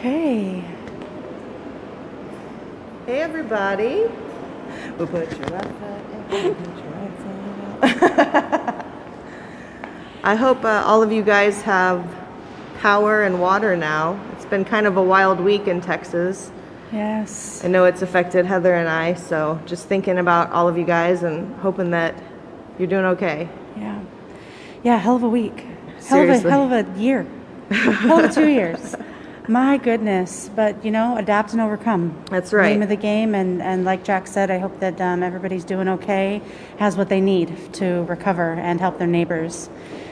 Okay. Hey everybody. We'll put your left foot in, we'll put your right foot out. I hope all of you guys have power and water now. It's been kind of a wild week in Texas. Yes. I know it's affected Heather and I, so just thinking about all of you guys and hoping that you're doing okay. Yeah. Yeah, hell of a week. Seriously. Hell of a year. Hell of 2 years. My goodness. But, adapt and overcome. That's right. Name of the game. And like Jack said, I hope that everybody's doing okay, has what they need to recover and help their neighbors.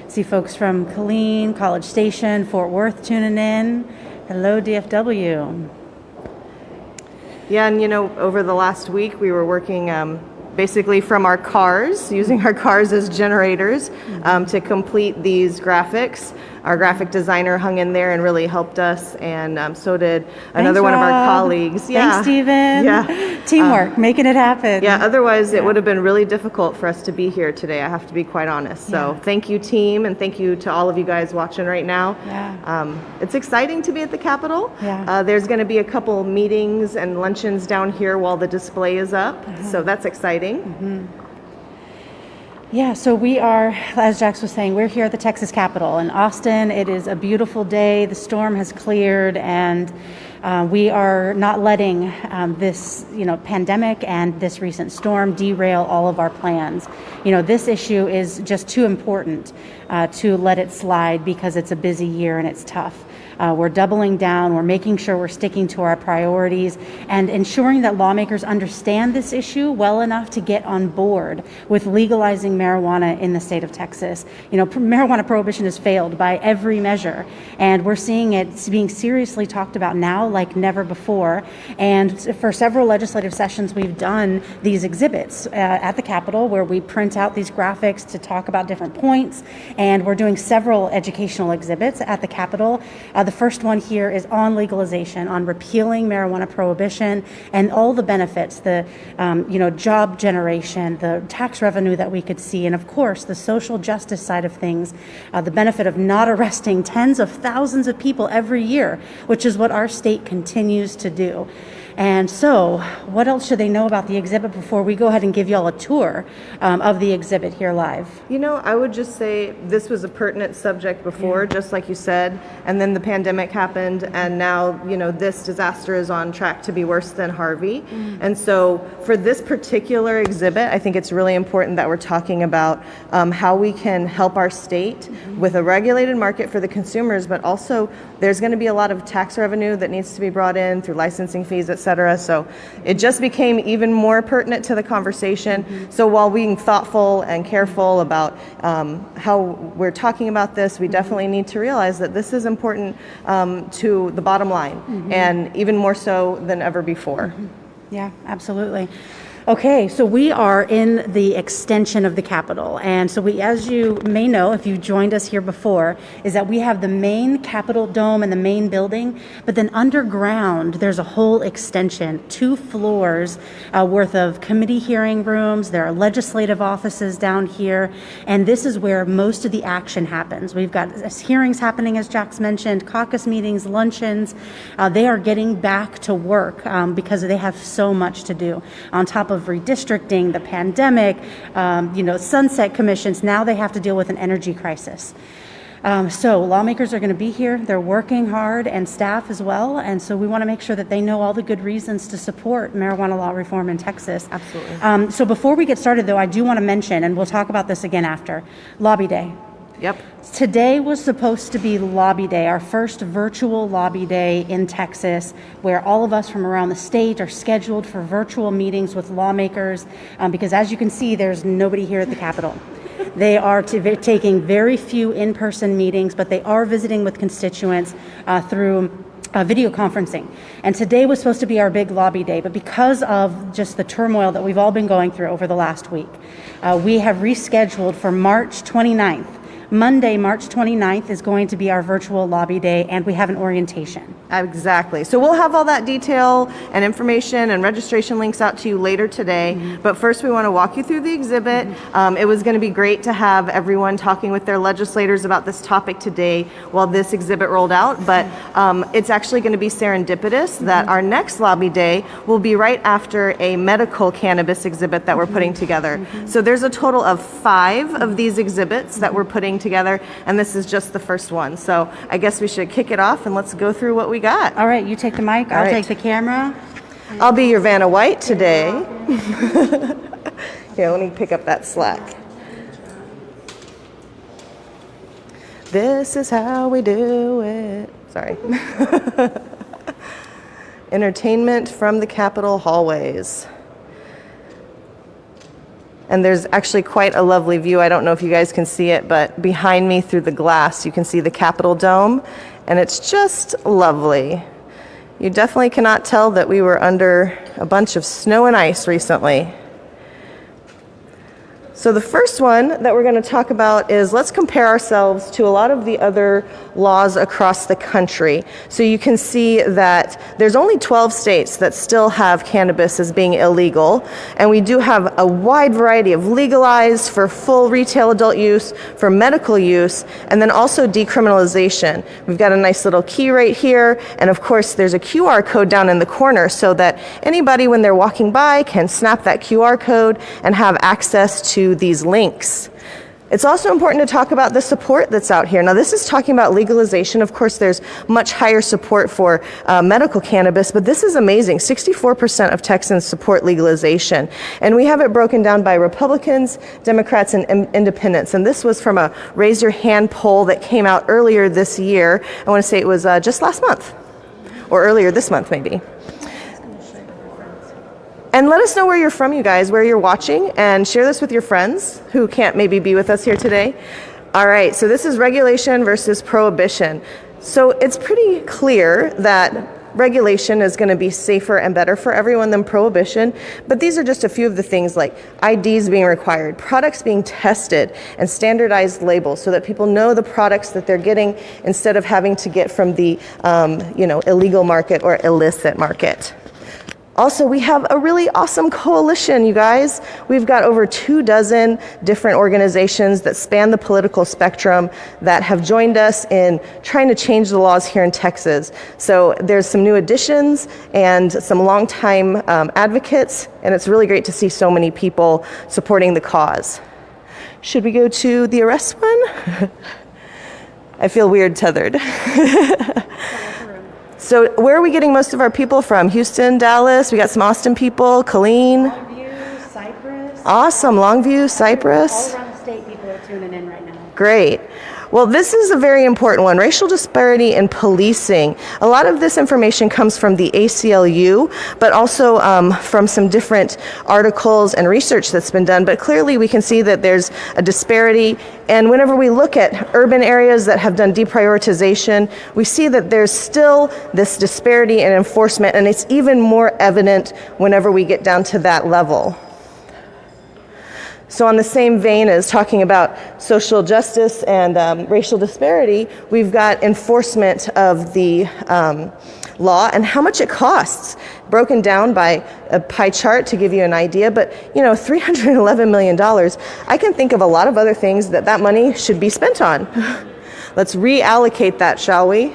See folks from Killeen, College Station, Fort Worth tuning in. Hello, DFW. Yeah, and over the last week we were working basically from our cars, using our cars as generators to complete these graphics. Our graphic designer hung in there and really helped us, and so did another one of our colleagues. Thanks, Stephen. Yeah. Teamwork, making it happen. Yeah, otherwise it would have been really difficult for us to be here today, I have to be quite honest. So thank you, team, and thank you to all of you guys watching right now. Yeah. It's exciting to be at the Capitol. Yeah. There's going to be a couple meetings and luncheons down here while the display is up, so that's exciting. Mm-hmm. Yeah, so we are, as Jax was saying, we're here at the Texas Capitol in Austin. It is a beautiful day. The storm has cleared, and we are not letting this, pandemic and this recent storm derail all of our plans. This issue is just too important to let it slide because it's a busy year and it's tough. We're doubling down. We're making sure we're sticking to our priorities and ensuring that lawmakers understand this issue well enough to get on board with legalizing marijuana in the state of Texas. Marijuana prohibition has failed by every measure, and we're seeing it being seriously talked about now like never before. And for several legislative sessions, we've done these exhibits at the Capitol where we print out these graphics to talk about different points, and we're doing several educational exhibits at the Capitol. The first one here is on legalization, on repealing marijuana prohibition and all the benefits, the job generation, the tax revenue that we could see, and of course the social justice side of things, the benefit of not arresting tens of thousands of people every year, which is what our state continues to do. And so, what else should they know about the exhibit before we go ahead and give y'all a tour of the exhibit here live? I would just say this was a pertinent subject before, just like you said, and then the pandemic happened, and now, this disaster is on track to be worse than Harvey. And so, for this particular exhibit, I think it's really important that we're talking about how we can help our state with a regulated market for the consumers, but also there's going to be a lot of tax revenue that needs to be brought in through licensing fees, etc. So it just became even more pertinent to the conversation. So while being thoughtful and careful about how we're talking about this, we definitely need to realize that this is important to the bottom line, and even more so than ever before. Yeah, absolutely. Okay, so we are in the extension of the Capitol, and so we, as you may know, if you joined us here before, is that we have the main Capitol dome and the main building, but then underground there's a whole extension, 2 floors worth of committee hearing rooms. There are legislative offices down here, and this is where most of the action happens. We've got hearings happening, as Jax mentioned, caucus meetings, luncheons. They are getting back to work because they have so much to do. On top of redistricting, the pandemic, sunset commissions, now they have to deal with an energy crisis. So lawmakers are going to be here. They're working hard, and staff as well. And so we want to make sure that they know all the good reasons to support marijuana law reform in Texas. Absolutely. So before we get started, though, I do want to mention, and we'll talk about this again after, Lobby Day. Yep. Today was supposed to be Lobby Day, our first virtual Lobby Day in Texas, where all of us from around the state are scheduled for virtual meetings with lawmakers, because as you can see, there's nobody here at the Capitol. They are taking very few in-person meetings, but they are visiting with constituents through video conferencing. And today was supposed to be our big Lobby Day, but because of just the turmoil that we've all been going through over the last week, we have rescheduled for March 29th. Monday, March 29th is going to be our virtual lobby day, and we have an orientation. Exactly. So we'll have all that detail and information and registration links out to you later today. But first we want to walk you through the exhibit. It was going to be great to have everyone talking with their legislators about this topic today while this exhibit rolled out. But it's actually going to be serendipitous that our next lobby day will be right after a medical cannabis exhibit that we're putting together. So there's a total of 5 of these exhibits that we're putting together, and this is just the first one. So I guess we should kick it off and let's go through what we got. All right, you take the mic, I'll take the camera. I'll be your Vanna White today. Here, let me pick up that slack. This is how we do it. Sorry. Entertainment from the Capitol hallways. And there's actually quite a lovely view. I don't know if you guys can see it, but behind me through the glass, you can see the Capitol dome, and it's just lovely. You definitely cannot tell that we were under a bunch of snow and ice recently. So the first one that we're going to talk about is, let's compare ourselves to a lot of the other laws across the country. So you can see that there's only 12 states that still have cannabis as being illegal, and we do have a wide variety of legalized for full retail adult use, for medical use, and then also decriminalization. We've got a nice little key right here, and of course there's a QR code down in the corner so that anybody when they're walking by can snap that QR code and have access to these links. It's also important to talk about the support that's out here. Now, this is talking about legalization. Of course, there's much higher support for medical cannabis, but this is amazing. 64% of Texans support legalization. And we have it broken down by Republicans, Democrats, and independents. And this was from a Raise Your Hand poll that came out earlier this year. I want to say it was just last month, or earlier this month, maybe. And let us know where you're from, you guys, where you're watching, and share this with your friends who can't maybe be with us here today. All right, so this is regulation versus prohibition. So it's pretty clear that regulation is going to be safer and better for everyone than prohibition, but these are just a few of the things, like IDs being required, products being tested, and standardized labels so that people know the products that they're getting instead of having to get from the illegal market or illicit market. Also, we have a really awesome coalition, you guys. We've got over 24 different organizations that span the political spectrum that have joined us in trying to change the laws here in Texas. So there's some new additions and some longtime advocates, and it's really great to see so many people supporting the cause. Should we go to the arrest one? I feel weird tethered. So where are we getting most of our people from? Houston, Dallas, we got some Austin people, Colleen. Longview, Cypress. Awesome, Longview, Cypress. All around the state, people are tuning in right now. Great. Well, this is a very important one, racial disparity in policing. A lot of this information comes from the ACLU, but also from some different articles and research that's been done. But clearly we can see that there's a disparity. And whenever we look at urban areas that have done deprioritization, we see that there's still this disparity in enforcement, and it's even more evident whenever we get down to that level. So on the same vein as talking about social justice and racial disparity, we've got enforcement of the law and how much it costs, broken down by a pie chart to give you an idea. But, $311 million, I can think of a lot of other things that money should be spent on. Let's reallocate that, shall we?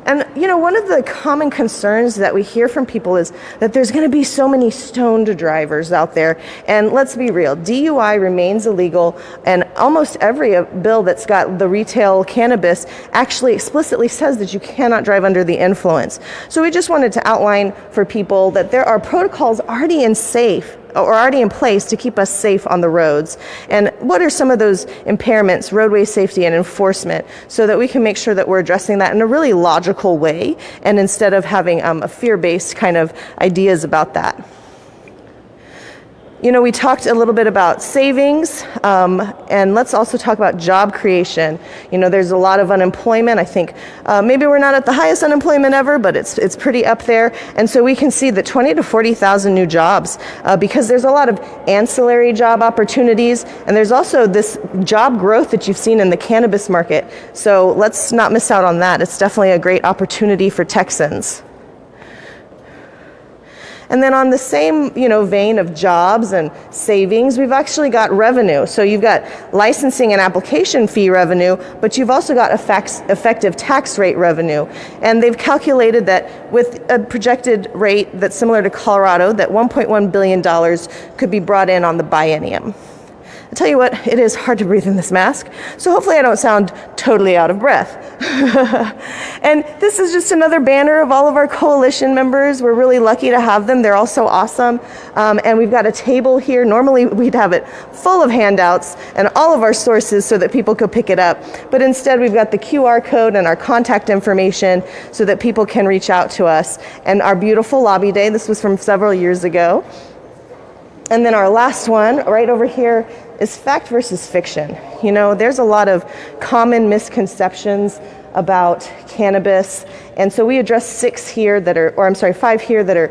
And, one of the common concerns that we hear from people is that there's going to be so many stoned drivers out there. And let's be real, DUI remains illegal, and almost every bill that's got the retail cannabis actually explicitly says that you cannot drive under the influence. So we just wanted to outline for people that there are protocols already in place to keep us safe on the roads. And what are some of those impairments, roadway safety and enforcement, so that we can make sure that we're addressing that in a really logical way, and instead of having a fear-based kind of ideas about that. We talked a little bit about savings, and let's also talk about job creation. There's a lot of unemployment. I think maybe we're not at the highest unemployment ever, but it's pretty up there. And so we can see that 20 to 40,000 new jobs, because there's a lot of ancillary job opportunities, and there's also this job growth that you've seen in the cannabis market. So let's not miss out on that. It's definitely a great opportunity for Texans. And then on the same, vein of jobs and savings, we've actually got revenue. So you've got licensing and application fee revenue, but you've also got effective tax rate revenue. And they've calculated that with a projected rate that's similar to Colorado, that $1.1 billion could be brought in on the biennium. I tell you what, it is hard to breathe in this mask, so hopefully I don't sound totally out of breath. And this is just another banner of all of our coalition members. We're really lucky to have them. They're all so awesome. And we've got a table here. Normally we'd have it full of handouts and all of our sources so that people could pick it up. But instead we've got the QR code and our contact information so that people can reach out to us. And our beautiful lobby day, this was from several years ago. And then our last one right over here is fact versus fiction. There's a lot of common misconceptions about cannabis. And so we address 5 here that are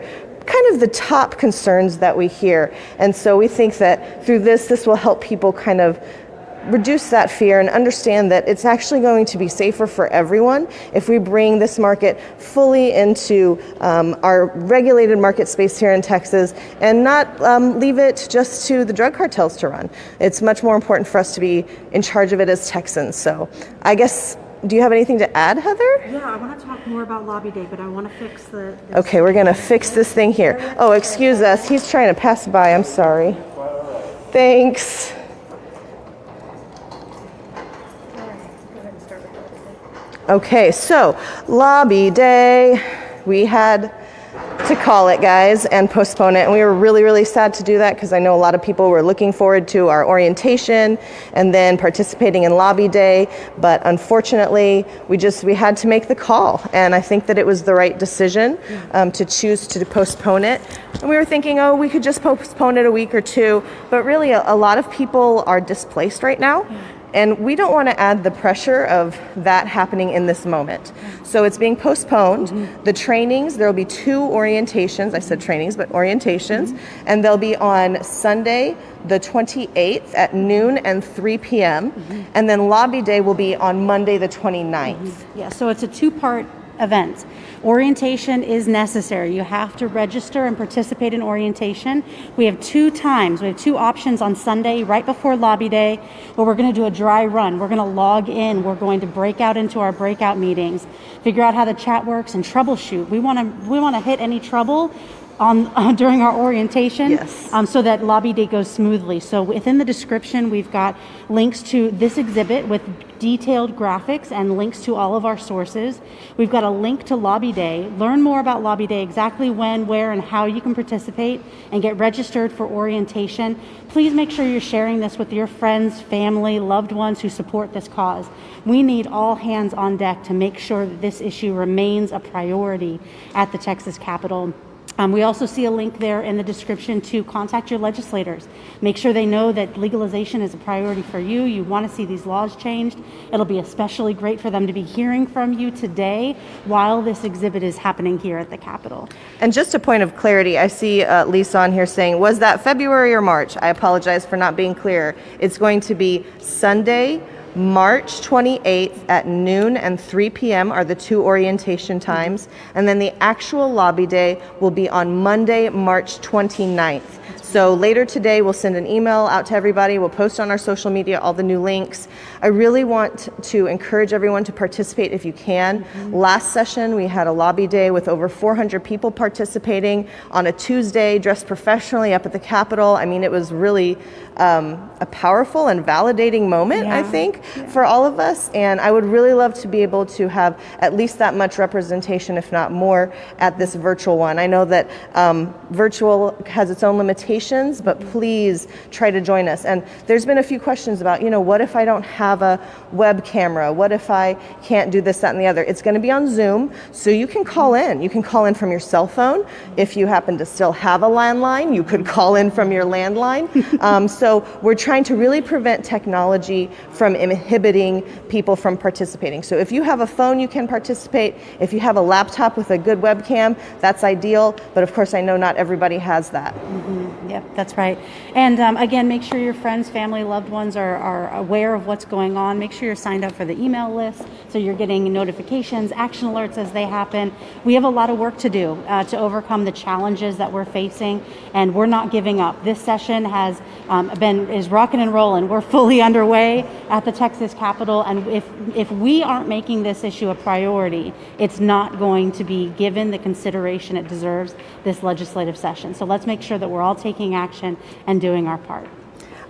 kind of the top concerns that we hear. And so we think that through this will help people kind of reduce that fear and understand that it's actually going to be safer for everyone if we bring this market fully into our regulated market space here in Texas and not leave it just to the drug cartels to run. It's much more important for us to be in charge of it as Texans. So I guess, do you have anything to add, Heather? Yeah, I want to talk more about Lobby Day, but I want to fix the... Okay, we're going to fix this thing here. Oh, excuse us. He's trying to pass by. I'm sorry. Thanks. Okay, so Lobby Day, we had to call it, guys, and postpone it. And we were really, really sad to do that because I know a lot of people were looking forward to our orientation and then participating in Lobby Day. But unfortunately, we had to make the call. And I think that it was the right decision to choose to postpone it. And we were thinking, we could just postpone it a week or two. But really, a lot of people are displaced right now. And we don't want to add the pressure of that happening in this moment. So it's being postponed. The trainings, there will be 2 orientations. I said trainings, but orientations. And they'll be on Sunday, the 28th at noon and 3 p.m. And then Lobby Day will be on Monday, the 29th. Yeah, so it's a 2-part event. Orientation is necessary. You have to register and participate in orientation. We have 2 times. We have 2 options on Sunday right before Lobby Day where we're going to do a dry run. We're going to log in. We're going to break out into our breakout meetings, figure out how the chat works, and troubleshoot. We want to hit any trouble during our orientation, yes. So that Lobby Day goes smoothly. So within the description, we've got links to this exhibit with detailed graphics and links to all of our sources. We've got a link to Lobby Day. Learn more about Lobby Day, exactly when, where, and how you can participate and get registered for orientation. Please make sure you're sharing this with your friends, family, loved ones who support this cause. We need all hands on deck to make sure that this issue remains a priority at the Texas Capitol. We also see a link there in the description to contact your legislators. Make sure they know that legalization is a priority for you. You want to see these laws changed. It'll be especially great for them to be hearing from you today while this exhibit is happening here at the Capitol. And just a point of clarity, I see Lisa on here saying, was that February or March? I apologize for not being clear. It's going to be Sunday, March 28th at noon and 3 p.m. are the 2 orientation times. And then the actual Lobby Day will be on Monday, March 29th. So later today, we'll send an email out to everybody. We'll post on our social media all the new links. I really want to encourage everyone to participate if you can. Last session, we had a Lobby Day with over 400 people participating on a Tuesday, dressed professionally up at the Capitol. I mean, it was really a powerful and validating moment, I think. for all of us, and I would really love to be able to have at least that much representation, if not more, at this virtual one. I know that virtual has its own limitations, but please try to join us. And there's been a few questions about, what if I don't have a web camera? What if I can't do this, that, and the other? It's going to be on Zoom, so you can call in. You can call in from your cell phone. If you happen to still have a landline, you could call in from your landline. So we're trying to really prevent technology from inhibiting people from participating. So if you have a phone, you can participate. If you have a laptop with a good webcam, that's ideal. But of course, I know not everybody has that. Yep, that's right. And again, make sure your friends, family, loved ones are aware of what's going on. Make sure you're signed up for the email list so you're getting notifications, action alerts as they happen. We have a lot of work to do to overcome the challenges that we're facing, and we're not giving up. This session has is rocking and rolling. We're fully underway at the Texas Capitol, and if we aren't making this issue a priority, it's not going to be given the consideration it deserves this legislative session. So let's make sure that we're all taking action and doing our part.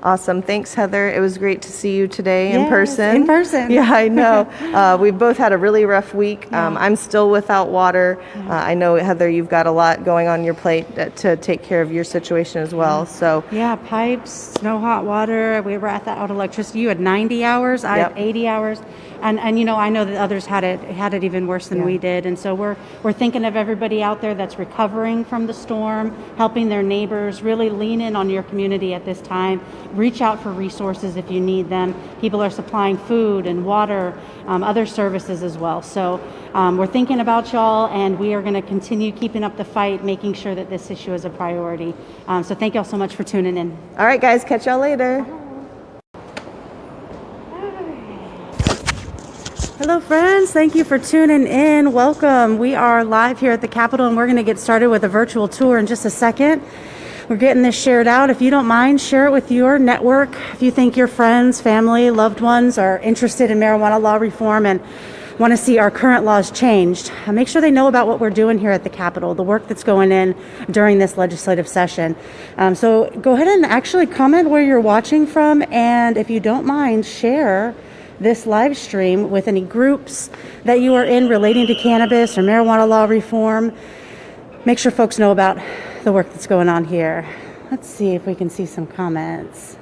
Awesome. Thanks, Heather. It was great to see you today in Yes, person. in person. Yeah, I know. We've both had a really rough week. I'm still without water. I know, Heather, you've got a lot going on your plate to take care of your situation as well. So yeah, pipes, no hot water. We were at that out electricity. You had 90 hours. I had 80 hours. And I know that others had it even worse than we did. And so we're thinking of everybody out there that's recovering from the storm, helping their neighbors. Really lean in on your community at this time. Reach out for resources if you need them. People are supplying food and water, other services as well. So we're thinking about y'all, and we are going to continue keeping up the fight, making sure that this issue is a priority. So thank y'all so much for tuning in. all right, guys, catch y'all later. Hello, friends. Thank you for tuning in. Welcome. We are live here at the Capitol, and we're going to get started with a virtual tour in just a second. We're getting this shared out. If you don't mind, share it with your network. If you think your friends, family, loved ones are interested in marijuana law reform and want to see our current laws changed, make sure they know about what we're doing here at the Capitol, the work that's going in during this legislative session. So go ahead and actually comment where you're watching from, and if you don't mind, share this live stream with any groups that you are in relating to cannabis or marijuana law reform. Make sure folks know about the work that's going on here. Let's see if we can see some comments.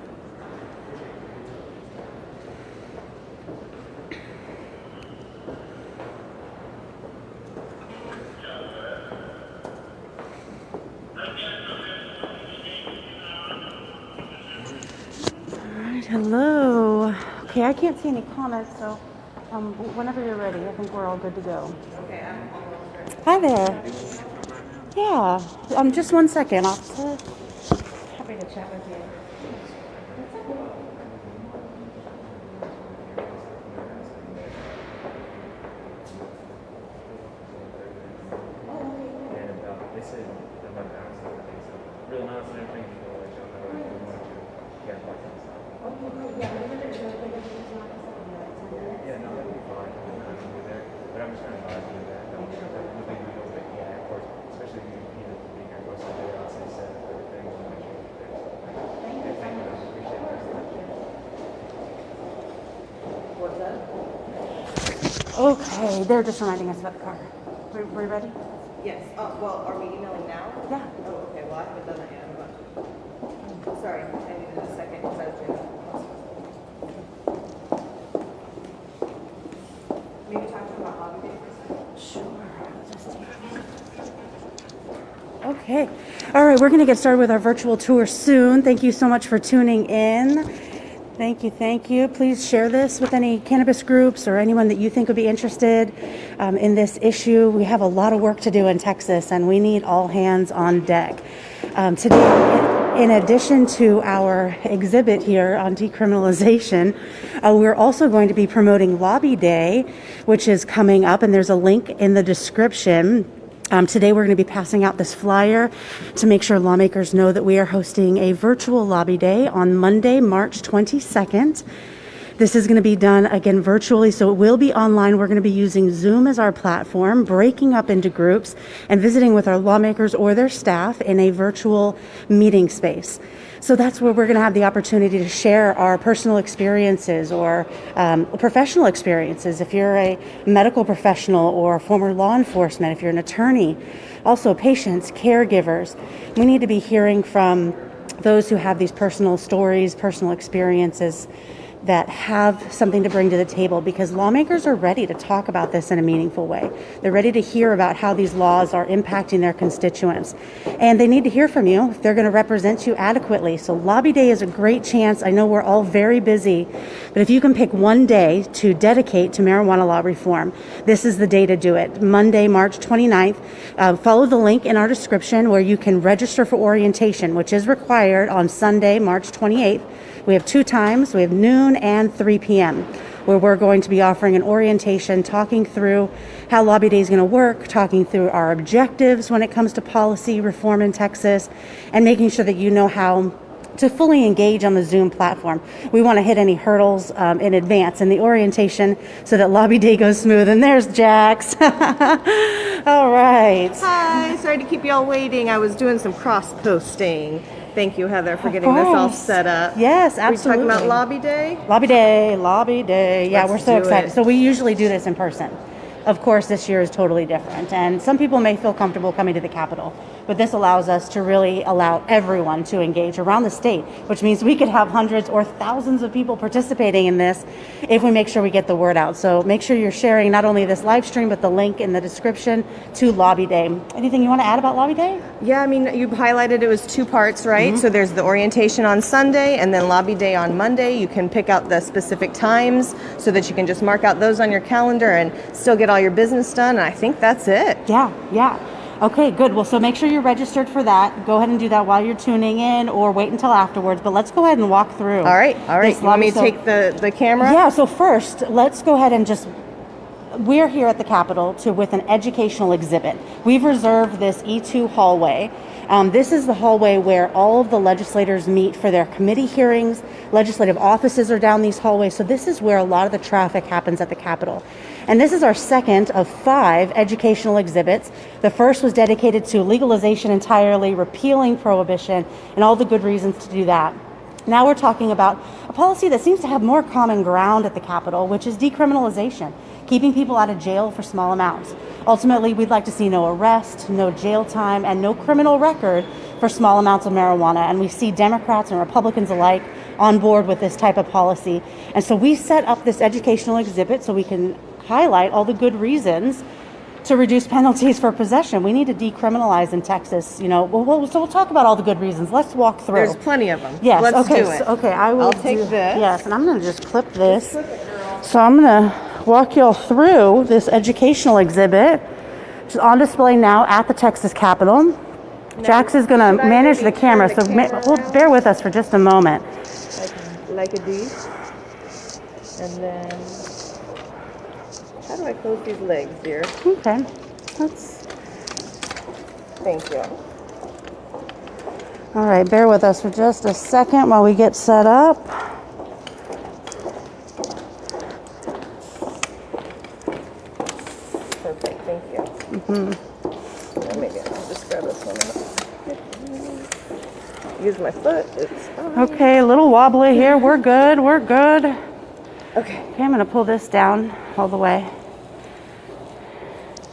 All right, hello. Okay, I can't see any comments, so whenever you're ready, I think we're all good to go. Okay, I'm almost ready. Hi there. Yeah, just 1 second. Officer. Happy to chat with you. They said about the ounce and everything, so real amounts and everything, you know, let y'all know if you want to. Yeah, part time stuff. Yeah, no, that'd be fine. I'm not gonna be there, but I'm just trying to advise you that. Don't think we know that. Yeah, of course, especially if you know being here most of the day, I'll say set up everything. We'll make sure you're there. Thank you so much. Appreciate it very much. What's that? Okay, they're just reminding us about the car. We ready? Yes. Well, are we emailing now? Yeah. Oh, okay. Well, I haven't done that yet. Hold on. Sorry, I needed a second because I was doing that. Maybe talking about hobby day for a second. Sure. Okay. All right, we're going to get started with our virtual tour soon. Thank you so much for tuning in. Thank you, thank you. Please share this with any cannabis groups or anyone that you think would be interested in this issue. We have a lot of work to do in Texas, and we need all hands on deck. Today, in addition to our exhibit here on decriminalization, we're also going to be promoting Lobby Day, which is coming up, and there's a link in the description. Today we're going to be passing out this flyer to make sure lawmakers know that we are hosting a virtual Lobby Day on Monday, March 22nd. This is going to be done again virtually, so it will be online. We're going to be using Zoom as our platform, breaking up into groups and visiting with our lawmakers or their staff in a virtual meeting space. So that's where we're going to have the opportunity to share our personal experiences or professional experiences. If you're a medical professional or former law enforcement, if you're an attorney, also patients, caregivers, we need to be hearing from those who have these personal stories, personal experiences that have something to bring to the table, because lawmakers are ready to talk about this in a meaningful way. They're ready to hear about how these laws are impacting their constituents. And they need to hear from you if they're going to represent you adequately. So Lobby Day is a great chance. I know we're all very busy, but if you can pick one day to dedicate to marijuana law reform, this is the day to do it. Monday, March 29th. Follow the link in our description where you can register for orientation, which is required on Sunday, March 28th. We have 2 times. We have noon and 3 p.m. where we're going to be offering an orientation, talking through how Lobby Day is going to work, talking through our objectives when it comes to policy reform in Texas, and making sure that you know how to fully engage on the Zoom platform. We want to hit any hurdles in advance in the orientation so that Lobby Day goes smooth. And there's Jax. All right. Hi, sorry to keep y'all waiting. I was doing some cross-posting. Thank you, Heather, for getting this all set up. Yes, absolutely. We're talking about Lobby Day? Lobby Day, Lobby Day. Yeah, Let's we're so do excited. it. So we usually do this in person. Of course, this year is totally different. And some people may feel comfortable coming to the Capitol, but this allows us to really allow everyone to engage around the state, which means we could have hundreds or thousands of people participating in this if we make sure we get the word out. So make sure you're sharing not only this live stream, but the link in the description to Lobby Day. Anything you want to add about Lobby Day? Yeah, I mean, you highlighted it was 2 parts, right? So there's the orientation on Sunday and then Lobby Day on Monday. You can pick out the specific times so that you can just mark out those on your calendar and still get all your business done. And I think that's it. Yeah. Okay, good. Well, so make sure you're registered for that. Go ahead and do that while you're tuning in, or wait until afterwards. But let's go ahead and walk through. All right. You want me to take the camera? Yeah, so first, let's go ahead and we're here at the Capitol with an educational exhibit. We've reserved this E2 hallway. This is the hallway where all of the legislators meet for their committee hearings. Legislative offices are down these hallways. So this is where a lot of the traffic happens at the Capitol. And this is our second of 5 educational exhibits. The first was dedicated to legalization entirely, repealing prohibition, and all the good reasons to do that. Now we're talking about a policy that seems to have more common ground at the Capitol, which is decriminalization, keeping people out of jail for small amounts. Ultimately, we'd like to see no arrest, no jail time, and no criminal record for small amounts of marijuana. And we see Democrats and Republicans alike on board with this type of policy. And so we set up this educational exhibit so we can highlight all the good reasons to reduce penalties for possession. We need to decriminalize in Texas. So we'll talk about all the good reasons. Let's walk through. There's plenty of them. Yes. Let's okay. do it. I'll take this. Yes, and I'm going to just clip this. So I'm going to walk you all through this educational exhibit, which is on display now at the Texas Capitol. Jax is going to manage the camera, so bear with us for just a moment. Like a D. And then, how do I close these legs, dear? Okay. Thank you. All right, bear with us for just a second while we get set up. Perfect, thank you. Maybe I'll just grab this one. Use my foot. It's fine. Okay, a little wobbly here. We're good. Okay. Okay, I'm going to pull this down all the way.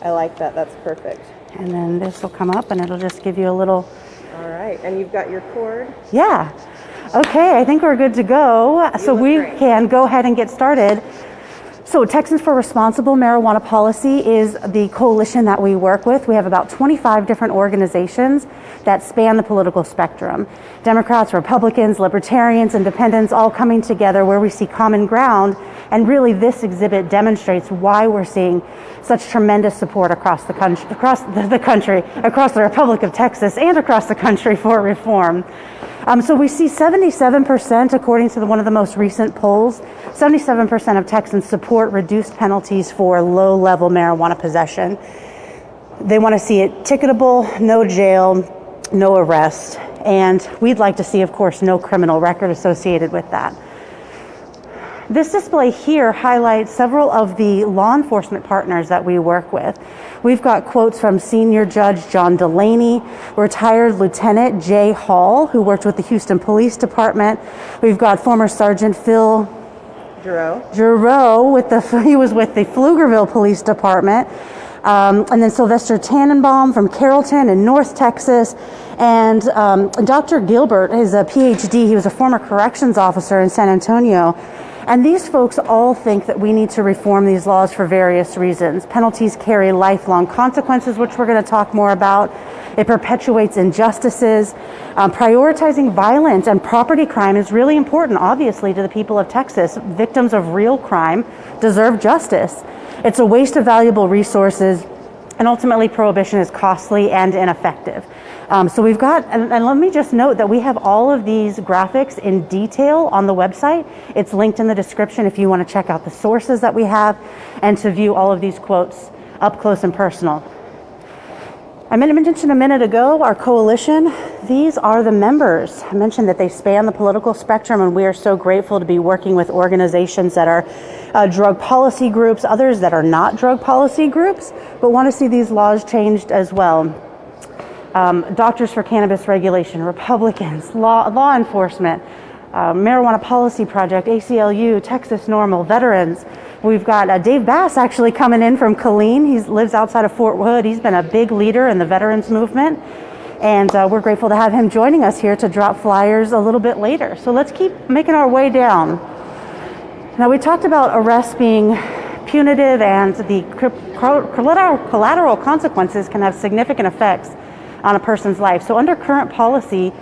I like that. That's perfect. And then this will come up and it'll just give you a little... All right. And you've got your cord? Yeah. Okay, I think we're good to go. So we can go ahead and get started. So Texans for Responsible Marijuana Policy is the coalition that we work with. We have about 25 different organizations that span the political spectrum. Democrats, Republicans, Libertarians, Independents, all coming together where we see common ground. And really this exhibit demonstrates why we're seeing such tremendous support across the country, across the Republic of Texas and across the country for reform. So we see 77%, according to one of the most recent polls, 77% of Texans support reduced penalties for low-level marijuana possession. They want to see it ticketable, no jail, no arrest, and we'd like to see, of course, no criminal record associated with that. This display here highlights several of the law enforcement partners that we work with. We've got quotes from Senior Judge John Delaney, retired Lieutenant Jay Hall, who worked with the Houston Police Department. We've got former Sergeant Phil Giroux, he was with the Pflugerville Police Department. And then Sylvester Tannenbaum from Carrollton in North Texas. And Dr. Gilbert is a PhD. He was a former corrections officer in San Antonio. And these folks all think that we need to reform these laws for various reasons. Penalties carry lifelong consequences, which we're going to talk more about. It perpetuates injustices. Prioritizing violence and property crime is really important, obviously, to the people of Texas. Victims of real crime deserve justice. It's a waste of valuable resources, and ultimately prohibition is costly and ineffective. So we've got, and let me just note that we have all of these graphics in detail on the website. It's linked in the description if you want to check out the sources that we have and to view all of these quotes up close and personal. I mentioned a minute ago our coalition. These are the members. I mentioned that they span the political spectrum, and we are so grateful to be working with organizations that are drug policy groups, others that are not drug policy groups, but want to see these laws changed as well. Doctors for Cannabis Regulation, Republicans, law enforcement, Marijuana Policy Project, ACLU, Texas NORML, veterans. We've got Dave Bass actually coming in from Killeen. He lives outside of Fort Hood. He's been a big leader in the veterans movement. And we're grateful to have him joining us here to drop flyers a little bit later. So let's keep making our way down. Now, we talked about arrests being punitive and the collateral consequences can have significant effects on a person's life. So under current policy,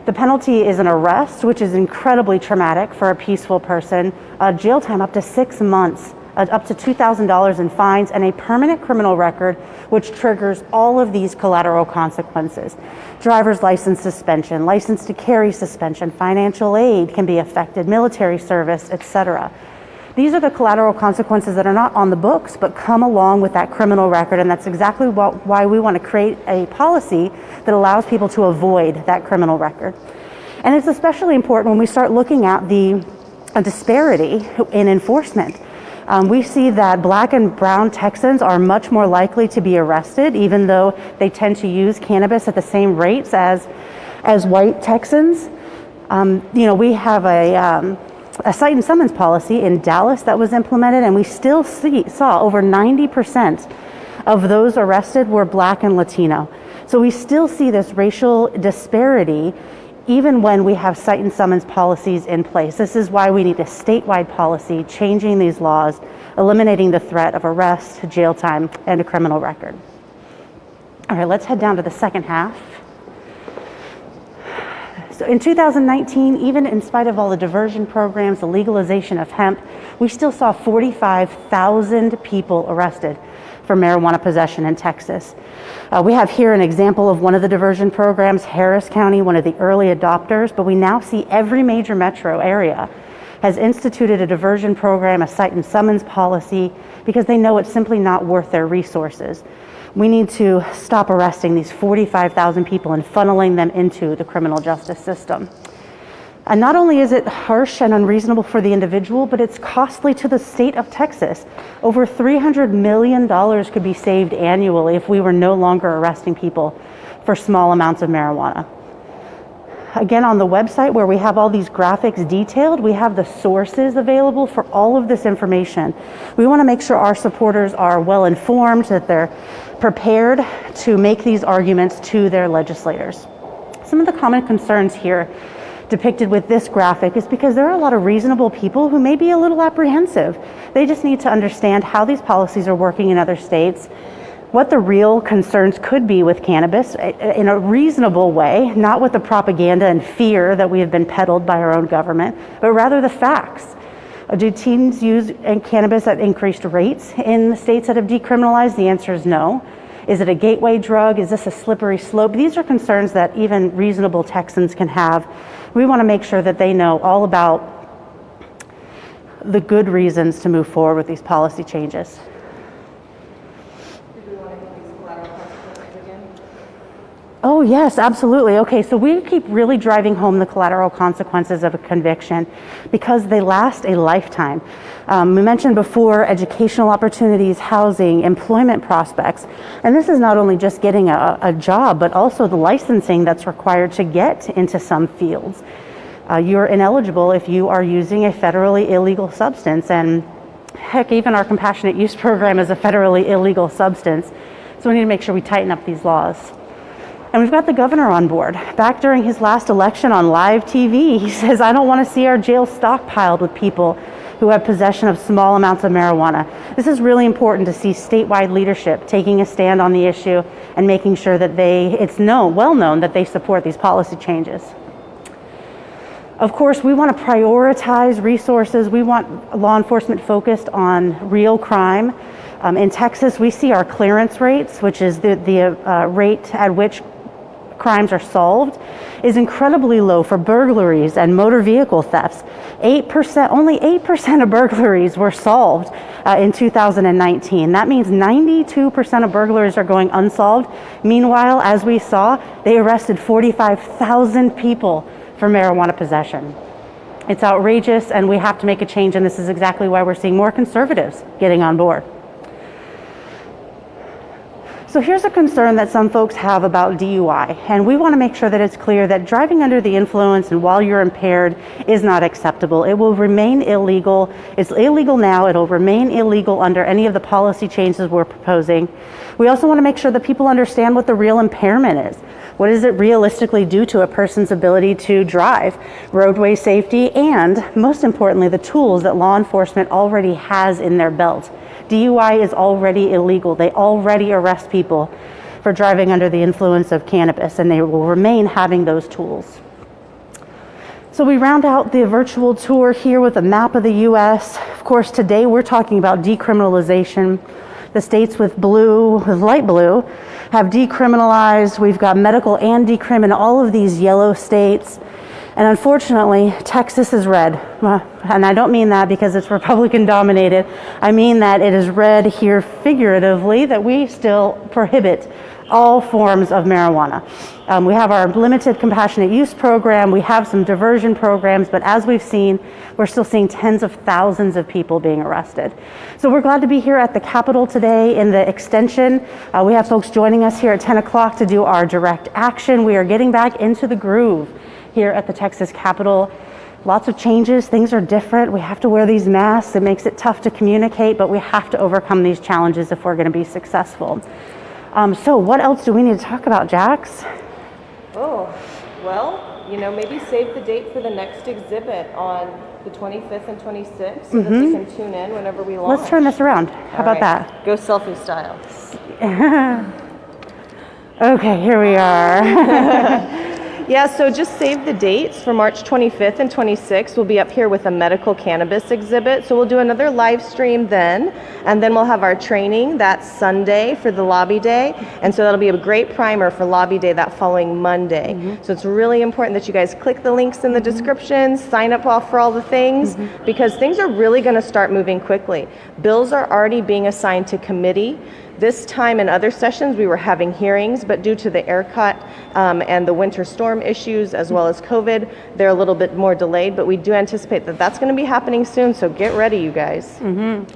the penalty is an arrest, which is incredibly traumatic for a peaceful person, jail time up to 6 months, up to $2,000 in fines, and a permanent criminal record, which triggers all of these collateral consequences. Driver's license suspension, license to carry suspension, financial aid can be affected, military service, etc. These are the collateral consequences that are not on the books, but come along with that criminal record, and that's exactly why we want to create a policy that allows people to avoid that criminal record. And it's especially important when we start looking at the disparity in enforcement. We see that Black and brown Texans are much more likely to be arrested, even though they tend to use cannabis at the same rates as white Texans. We have a cite and summons policy in Dallas that was implemented, and we still saw over 90% of those arrested were Black and Latino. So we still see this racial disparity even when we have cite and summons policies in place. This is why we need a statewide policy changing these laws, eliminating the threat of arrest, jail time, and a criminal record. All right, let's head down to the second half. So in 2019, even in spite of all the diversion programs, the legalization of hemp, we still saw 45,000 people arrested for marijuana possession in Texas. We have here an example of one of the diversion programs, Harris County, one of the early adopters, but we now see every major metro area has instituted a diversion program, a cite and summons policy, because they know it's simply not worth their resources. We need to stop arresting these 45,000 people and funneling them into the criminal justice system. And not only is it harsh and unreasonable for the individual, but it's costly to the state of Texas. Over $300 million could be saved annually if we were no longer arresting people for small amounts of marijuana. Again, on the website where we have all these graphics detailed, we have the sources available for all of this information. We want to make sure our supporters are well informed, that they're prepared to make these arguments to their legislators. Some of the common concerns here depicted with this graphic is because there are a lot of reasonable people who may be a little apprehensive. They just need to understand how these policies are working in other states, what the real concerns could be with cannabis in a reasonable way, not with the propaganda and fear that we have been peddled by our own government, but rather the facts. Do teens use cannabis at increased rates in the states that have decriminalized? The answer is no. Is it a gateway drug? Is this a slippery slope? These are concerns that even reasonable Texans can have. We want to make sure that they know all about the good reasons to move forward with these policy changes. Do we want to hit these collateral consequences again? Oh, yes, absolutely. Okay, so we keep really driving home the collateral consequences of a conviction because they last a lifetime. We mentioned before educational opportunities, housing, employment prospects. And this is not only just getting a job, but also the licensing that's required to get into some fields. You're ineligible if you are using a federally illegal substance. And heck, even our compassionate use program is a federally illegal substance. So we need to make sure we tighten up these laws. And we've got the governor on board. Back during his last election on live TV, he says, I don't want to see our jail stockpiled with people who have possession of small amounts of marijuana. This is really important to see statewide leadership taking a stand on the issue and making sure that it's well known that they support these policy changes. Of course, we want to prioritize resources. We want law enforcement focused on real crime. In Texas, we see our clearance rates, which is the rate at which crimes are solved, is incredibly low for burglaries and motor vehicle thefts. Only 8% of burglaries were solved in 2019. That means 92% of burglaries are going unsolved. Meanwhile, as we saw, they arrested 45,000 people for marijuana possession. It's outrageous, and we have to make a change, and this is exactly why we're seeing more conservatives getting on board. So here's a concern that some folks have about DUI, and we want to make sure that it's clear that driving under the influence and while you're impaired is not acceptable. It will remain illegal. It's illegal now. It'll remain illegal under any of the policy changes we're proposing. We also want to make sure that people understand what the real impairment is. What does it realistically do to a person's ability to drive, roadway safety, and most importantly, the tools that law enforcement already has in their belt. DUI is already illegal. They already arrest people for driving under the influence of cannabis, and they will remain having those tools. So we round out the virtual tour here with a map of the U.S. Of course, today we're talking about decriminalization. The states with light blue, have decriminalized. We've got medical and decrim in all of these yellow states. And unfortunately, Texas is red. And I don't mean that because it's Republican dominated. I mean that it is red here figuratively, that we still prohibit all forms of marijuana. We have our limited compassionate use program. We have some diversion programs, but as we've seen, we're still seeing tens of thousands of people being arrested. So we're glad to be here at the Capitol today in the extension. We have folks joining us here at 10 o'clock to do our direct action. We are getting back into the groove here at the Texas Capitol. Lots of changes, things are different. We have to wear these masks. It makes it tough to communicate, but we have to overcome these challenges if we're going to be successful. So what else do we need to talk about, Jax? Oh, well, maybe save the date for the next exhibit on the 25th and 26th so that they can tune in whenever we launch. Let's turn this around. How about that? Go selfie style. Okay, here we are. Yeah, so just save the dates for March 25th and 26th. We'll be up here with a medical cannabis exhibit. So we'll do another live stream then, and then we'll have our training that Sunday for the lobby day. And so that'll be a great primer for lobby day that following Monday. So it's really important that you guys click the links in the description, sign up for all the things, because things are really going to start moving quickly. Bills are already being assigned to committee. This time in other sessions, we were having hearings, but due to the ERCOT and the winter storm issues, as well as COVID, they're a little bit more delayed, but we do anticipate that that's going to be happening soon, so get ready, you guys.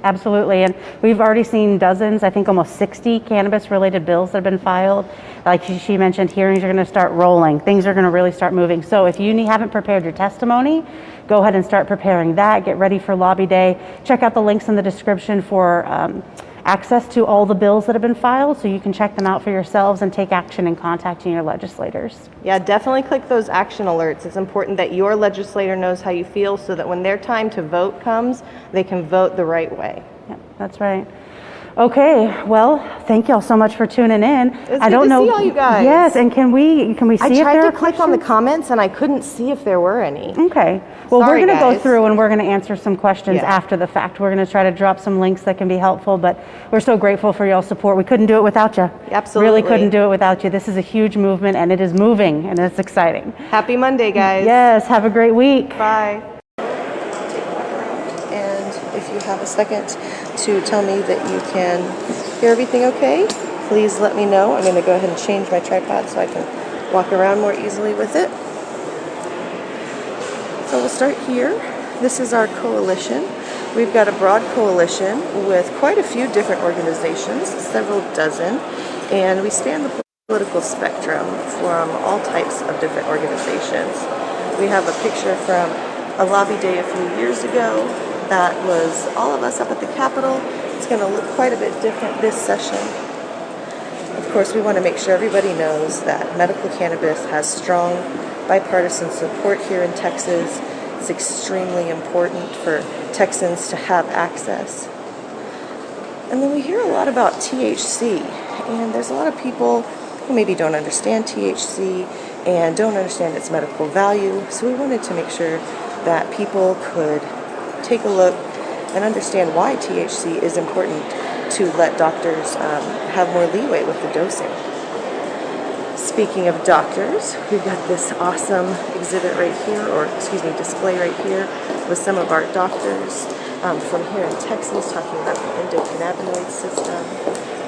Absolutely, and we've already seen dozens, I think almost 60 cannabis-related bills that have been filed. Like she mentioned, hearings are going to start rolling. Things are going to really start moving. So if you haven't prepared your testimony, go ahead and start preparing that. Get ready for lobby day. Check out the links in the description for access to all the bills that have been filed, so you can check them out for yourselves and take action in contacting your legislators. Yeah, definitely click those action alerts. It's important that your legislator knows how you feel so that when their time to vote comes, they can vote the right way. Yep, that's right. Okay, well, thank y'all so much for tuning in. It's good to see all you guys. Yes, and can we see if there are I tried to click on the questions? comments and I couldn't see if there were any. Okay. Well, Sorry, we're going to go guys. through and we're going to answer some questions after the fact. We're going to try to drop some links that can be helpful, but we're so grateful for y'all's support. We couldn't do it without you. Absolutely. Really couldn't do it without you. This is a huge movement, and it is moving, and it's exciting. Happy Monday, guys. Yes, have a great week. Bye. And if you have a second to tell me that you can hear everything okay. please let me know. I'm going to go ahead and change my tripod so I can walk around more easily with it. So we'll start here. This is our coalition. We've got a broad coalition with quite a few different organizations, several dozen, and we span the political spectrum from all types of different organizations. We have a picture from a lobby day a few years ago. That was all of us up at the Capitol. It's going to look quite a bit different this session. Of course, we want to make sure everybody knows that medical cannabis has strong bipartisan support here in Texas. It's extremely important for Texans to have access. And then we hear a lot about THC, and there's a lot of people who maybe don't understand THC and don't understand its medical value. So we wanted to make sure that people could take a look and understand why THC is important to let doctors have more leeway with the dosing. Speaking of doctors, we've got this awesome exhibit right here, display right here with some of our doctors from here in Texas talking about the endocannabinoid system,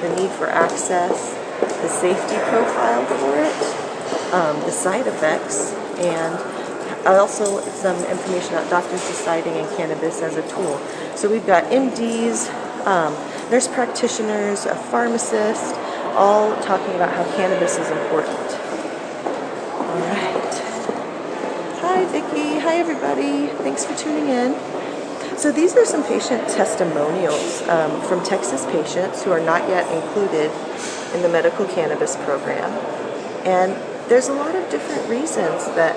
the need for access, the safety profile for it, the side effects, and also some information about doctors deciding in cannabis as a tool. So we've got MDs, nurse practitioners, a pharmacist, all talking about how cannabis is important. All right. Hi, Vicki. Hi, everybody. Thanks for tuning in. So these are some patient testimonials from Texas patients who are not yet included in the medical cannabis program. And there's a lot of different reasons that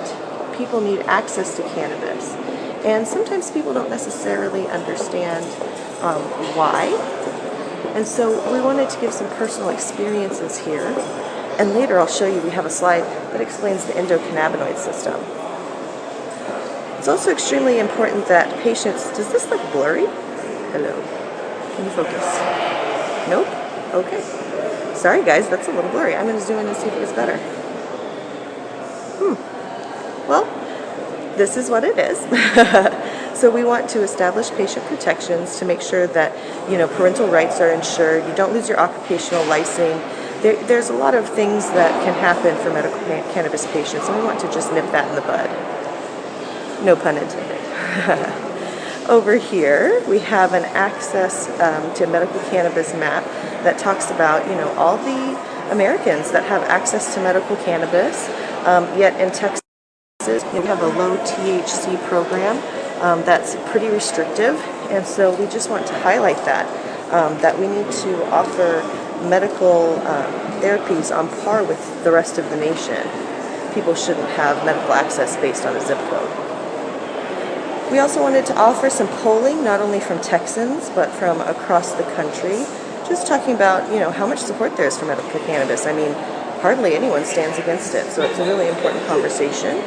people need access to cannabis. And sometimes people don't necessarily understand why. And so we wanted to give some personal experiences here. And later I'll show you, we have a slide that explains the endocannabinoid system. It's also extremely important that patients, does this look blurry? Hello, can you focus? Nope? Okay. Sorry guys, that's a little blurry. I'm going to zoom in and see if it gets better. Well, this is what it is. So we want to establish patient protections to make sure that, parental rights are ensured. You don't lose your occupational license. There's a lot of things that can happen for medical cannabis patients, and we want to just nip that in the bud. No pun intended. Over here, we have an access to medical cannabis map that talks about, all the Americans that have access to medical cannabis, yet in Texas, we have a low THC program that's pretty restrictive, and so we just want to highlight that we need to offer medical therapies on par with the rest of the nation. People shouldn't have medical access based on a zip code. We also wanted to offer some polling, not only from Texans, but from across the country, just talking about, how much support there is for medical cannabis. I mean, hardly anyone stands against it, so it's a really important conversation.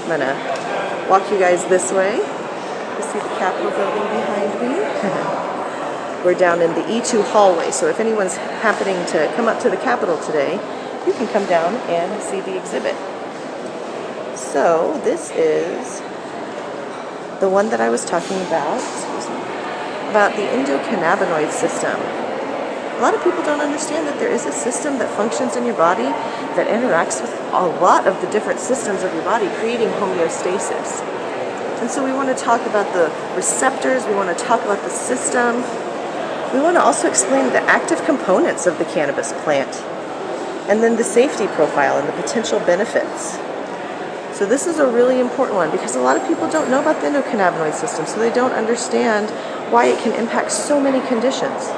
I'm going to walk you guys this way. You see the Capitol building behind me? We're down in the E2 hallway, so if anyone's happening to come up to the Capitol today, you can come down and see the exhibit. So this is the one that I was talking about, about the endocannabinoid system. A lot of people don't understand that there is a system that functions in your body that interacts with a lot of the different systems of your body, creating homeostasis. And so we want to talk about the receptors, we want to talk about the system. We want to also explain the active components of the cannabis plant, and then the safety profile and the potential benefits. So this is a really important one because a lot of people don't know about the endocannabinoid system, so they don't understand why it can impact so many conditions.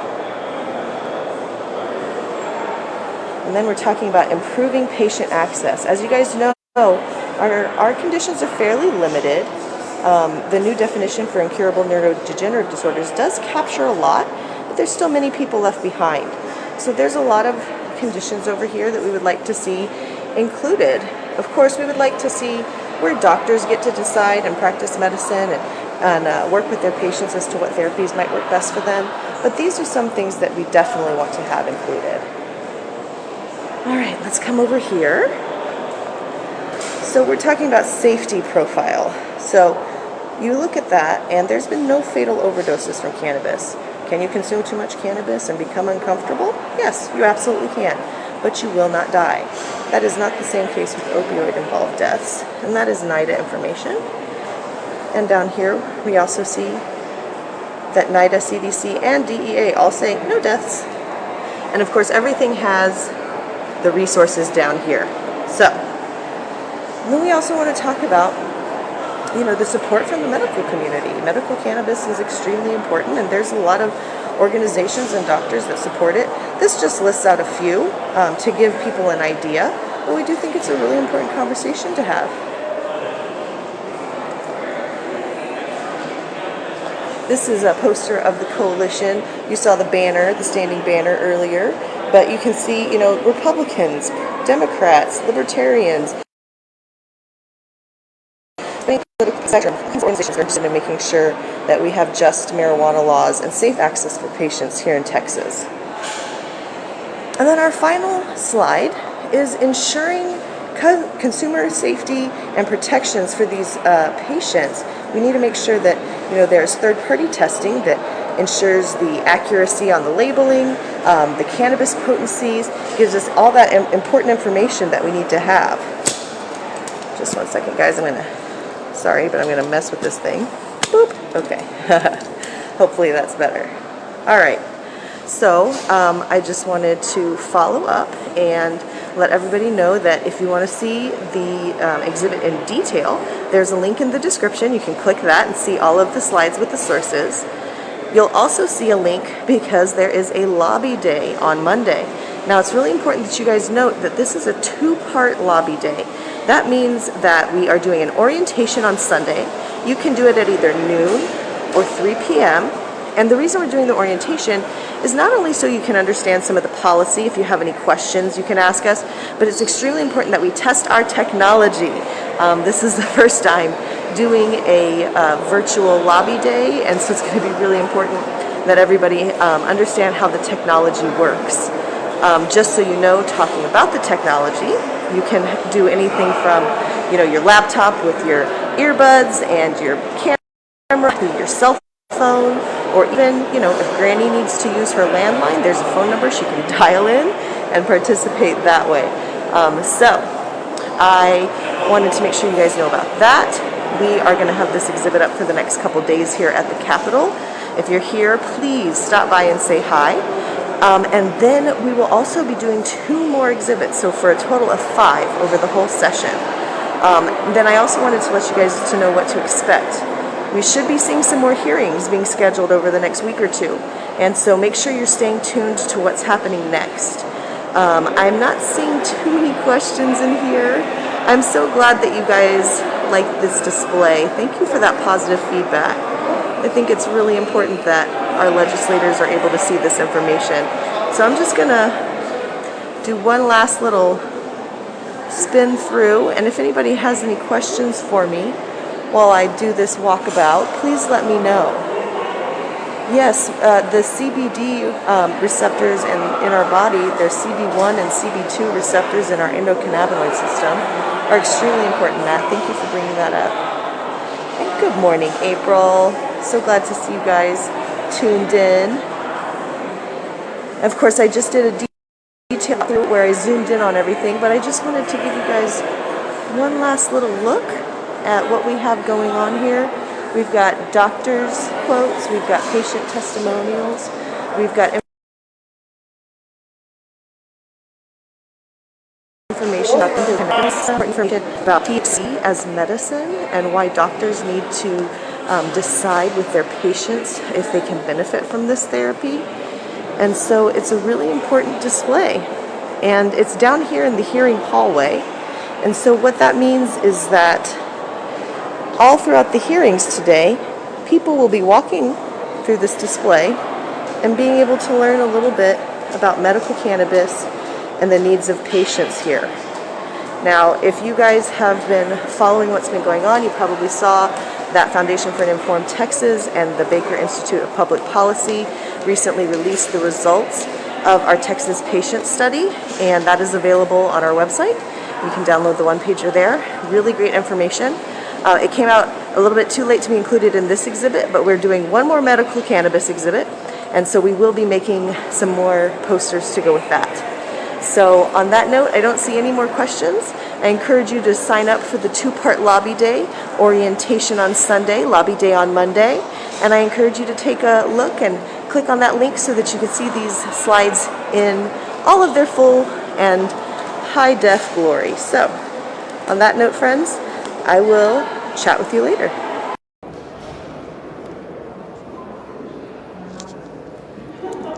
And then we're talking about improving patient access. As you guys know, our conditions are fairly limited. The new definition for incurable neurodegenerative disorders does capture a lot, but there's still many people left behind. So there's a lot of conditions over here that we would like to see included. Of course, we would like to see where doctors get to decide and practice medicine and work with their patients as to what therapies might work best for them. But these are some things that we definitely want to have included. All right, let's come over here. So we're talking about safety profile. So you look at that, and there's been no fatal overdoses from cannabis. Can you consume too much cannabis and become uncomfortable? Yes, you absolutely can, but you will not die. That is not the same case with opioid-involved deaths, and that is NIDA information. And down here, we also see that NIDA, CDC, and DEA all say no deaths. And of course, everything has the resources down here. So, then we also want to talk about, the support from the medical community. Medical cannabis is extremely important, and there's a lot of organizations and doctors that support it. This just lists out a few to give people an idea, but we do think it's a really important conversation to have. This is a poster of the coalition. You saw the banner, the standing banner earlier, but you can see, Republicans, Democrats, Libertarians, political spectrum, organizations are interested in making sure that we have just marijuana laws and safe access for patients here in Texas. And then our final slide is ensuring consumer safety and protections for these patients. We need to make sure that there's third-party testing that ensures the accuracy on the labeling, the cannabis potencies, gives us all that important information that we need to have. Just one second, guys. Sorry, but I'm going to mess with this thing. Boop. Okay. Hopefully that's better. All right. So I just wanted to follow up and let everybody know that if you want to see the exhibit in detail, there's a link in the description. You can click that and see all of the slides with the sources. You'll also see a link because there is a lobby day on Monday. Now, it's really important that you guys note that this is a two-part lobby day. That means that we are doing an orientation on Sunday. You can do it at either noon or 3 p.m. And the reason we're doing the orientation is not only so you can understand some of the policy. If you have any questions, you can ask us, but it's extremely important that we test our technology. This is the first time doing a virtual lobby day, and so it's going to be really important that everybody understand how the technology works. Just so you know, talking about the technology, you can do anything from, your laptop with your earbuds and your camera, your cell phone, or even, if Granny needs to use her landline, there's a phone number she can dial in and participate that way. So I wanted to make sure you guys know about that. We are going to have this exhibit up for the next couple days here at the Capitol. If you're here, please stop by and say hi. And then we will also be doing 2 more exhibits, so for a total of 5 over the whole session. Then I also wanted to let you guys to know what to expect. We should be seeing some more hearings being scheduled over the next week or 2, and so make sure you're staying tuned to what's happening next. I'm not seeing too many questions in here. I'm so glad that you guys like this display. Thank you for that positive feedback. I think it's really important that our legislators are able to see this information. So I'm just going to do one last little spin through, and if anybody has any questions for me while I do this walkabout, please let me know. Yes, the CBD receptors in our body, there's CB1 and CB2 receptors in our endocannabinoid system, are extremely important. Matt, thank you for bringing that up. And good morning, April. So glad to see you guys tuned in. Of course, I just did a detail through where I zoomed in on everything, but I just wanted to give you guys one last little look at what we have going on here. We've got doctors' quotes, we've got patient testimonials, we've got information about THC as medicine and why doctors need to decide with their patients if they can benefit from this therapy. And so it's a really important display. And it's down here in the hearing hallway. And so what that means is that all throughout the hearings today, people will be walking through this display and being able to learn a little bit about medical cannabis and the needs of patients here. Now, if you guys have been following what's been going on, you probably saw that Foundation for an Informed Texas and the Baker Institute of Public Policy recently released the results of our Texas patient study, and that is available on our website. You can download the one-pager there. Really great information. It came out a little bit too late to be included in this exhibit, but we're doing one more medical cannabis exhibit, And so we will be making some more posters to go with that. So on that note, I don't see any more questions. I encourage you to sign up for the 2-part lobby day, orientation on Sunday, lobby day on Monday. And I encourage you to take a look and click on that link so that you can see these slides in all of their full and high def glory. So on that note, friends, I will chat with you later.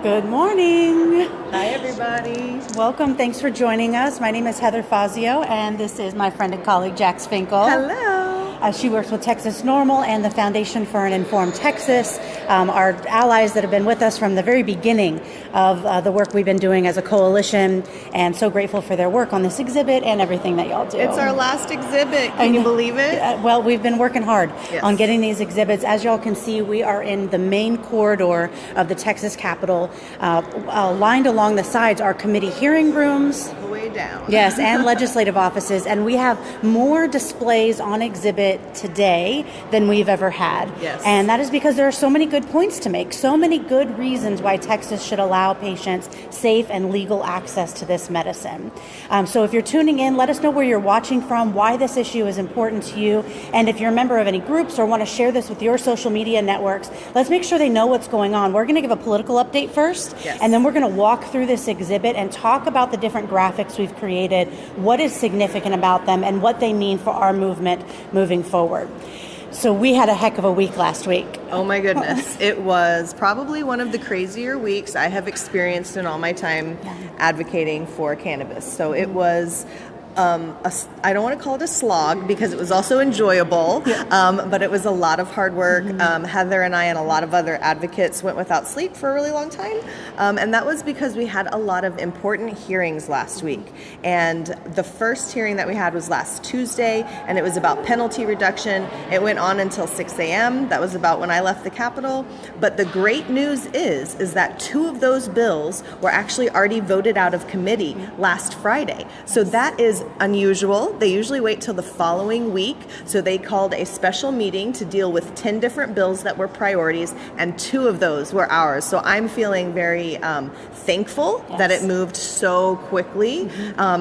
Good morning. Hi, everybody. Welcome. Thanks for joining us. My name is Heather Fazio, and this is my friend and colleague, Jax Finkel. Hello. She works with Texas NORML and the Foundation for an Informed Texas, our allies that have been with us from the very beginning of the work we've been doing as a coalition, and so grateful for their work on this exhibit and everything that y'all do. It's our last exhibit. Can you believe it? Well, we've been working hard Yes. on getting these exhibits. As y'all can see, we are in the main corridor of the Texas Capitol. Lined along the sides are committee hearing rooms. Way down. Yes, and legislative offices. And we have more displays on exhibit today than we've ever had. Yes. And that is because there are so many good points to make, so many good reasons why Texas should allow patients safe and legal access to this medicine. So if you're tuning in, let us know where you're watching from, why this issue is important to you. And if you're a member of any groups or want to share this with your social media networks, let's make sure they know what's going on. We're going to give a political update first, Yes. and then we're going to walk through this exhibit and talk about the different graphics we've created, what is significant about them, and what they mean for our movement moving forward. So we had a heck of a week last week. Oh my goodness. It was probably one of the crazier weeks I have experienced in all my time advocating for cannabis. So it was I don't want to call it a slog because it was also enjoyable, but it was a lot of hard work. Heather and I and a lot of other advocates went without sleep for a really long time, and that was because we had a lot of important hearings last week. And the first hearing that we had was last Tuesday, and it was about penalty reduction. It went on until 6 a.m. That was about when I left the Capitol. But the great news is that 2 of those bills were actually already voted out of committee last Friday. So that is unusual. They usually wait till the following week. So they called a special meeting to deal with 10 different bills that were priorities, and 2 of those were ours. So I'm feeling very thankful that it moved so quickly.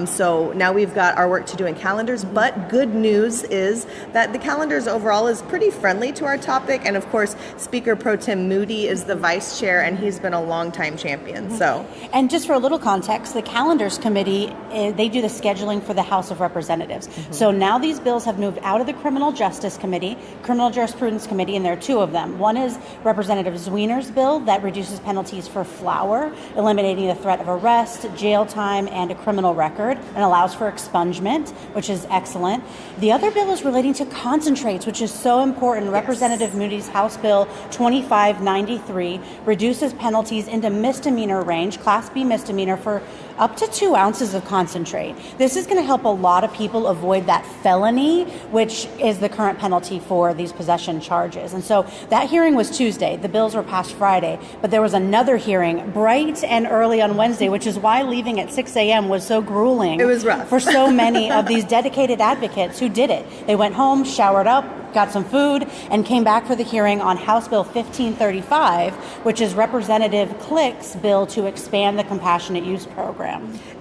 So now we've got our work to do in calendars, but good news is that the calendars overall is pretty friendly to our topic. And of course, Speaker Pro Tem Moody is the vice chair, and he's been a longtime champion. So, and just for a little context, the calendars committee, they do the scheduling for the House of Representatives. So now these bills have moved out of the Criminal Justice Committee, Criminal Jurisprudence Committee, and there are 2 of them. One is Representative Zwiener's bill that reduces penalties for flour, eliminating the threat of arrest, jail time, and a criminal record, and allows for expungement, which is excellent. The other bill is relating to concentrates, which is so important. Yes. Representative Moody's House Bill 2593 reduces penalties into misdemeanor range, Class B misdemeanor, for up to 2 ounces of concentrate. This is going to help a lot of people avoid that felony, which is the current penalty for these possession charges. And so that hearing was Tuesday. The bills were passed Friday, but there was another hearing bright and early on Wednesday, which is why leaving at 6 a.m. was so grueling. It was rough. For so many of these dedicated advocates who did it. They went home, showered up, got some food, and came back for the hearing on House Bill 1535, which is Representative Glick's bill to expand the compassionate use program.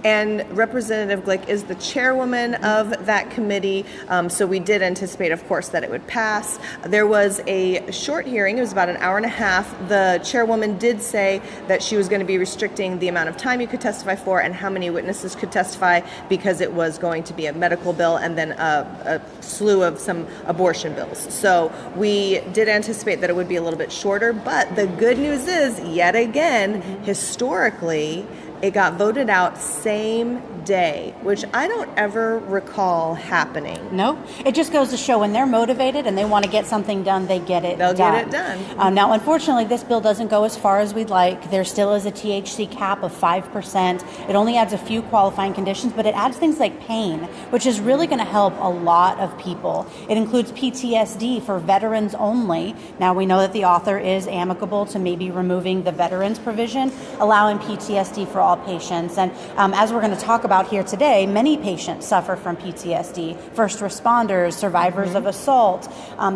And Representative Glick is the chairwoman of that committee, so we did anticipate, of course, that it would pass. There was a short hearing. It was about an hour and a half. The chairwoman did say that she was going to be restricting the amount of time you could testify for and how many witnesses could testify, because it was going to be a medical bill and then a slew of some abortion bills. So we did anticipate that it would be a little bit shorter, but the good news is, yet again, historically, it got voted out same day, which I don't ever recall happening. Nope. It just goes to show when they're motivated and they want to get something done, they get it done. They'll get it done. Now, unfortunately, this bill doesn't go as far as we'd like. There still is a THC cap of 5%. It only adds a few qualifying conditions, but it adds things like pain, which is really going to help a lot of people. It includes PTSD for veterans only. Now, we know that the author is amicable to maybe removing the veterans provision, allowing PTSD for all patients. And as we're going to talk about here today, many patients suffer from PTSD, first responders, survivors of assault.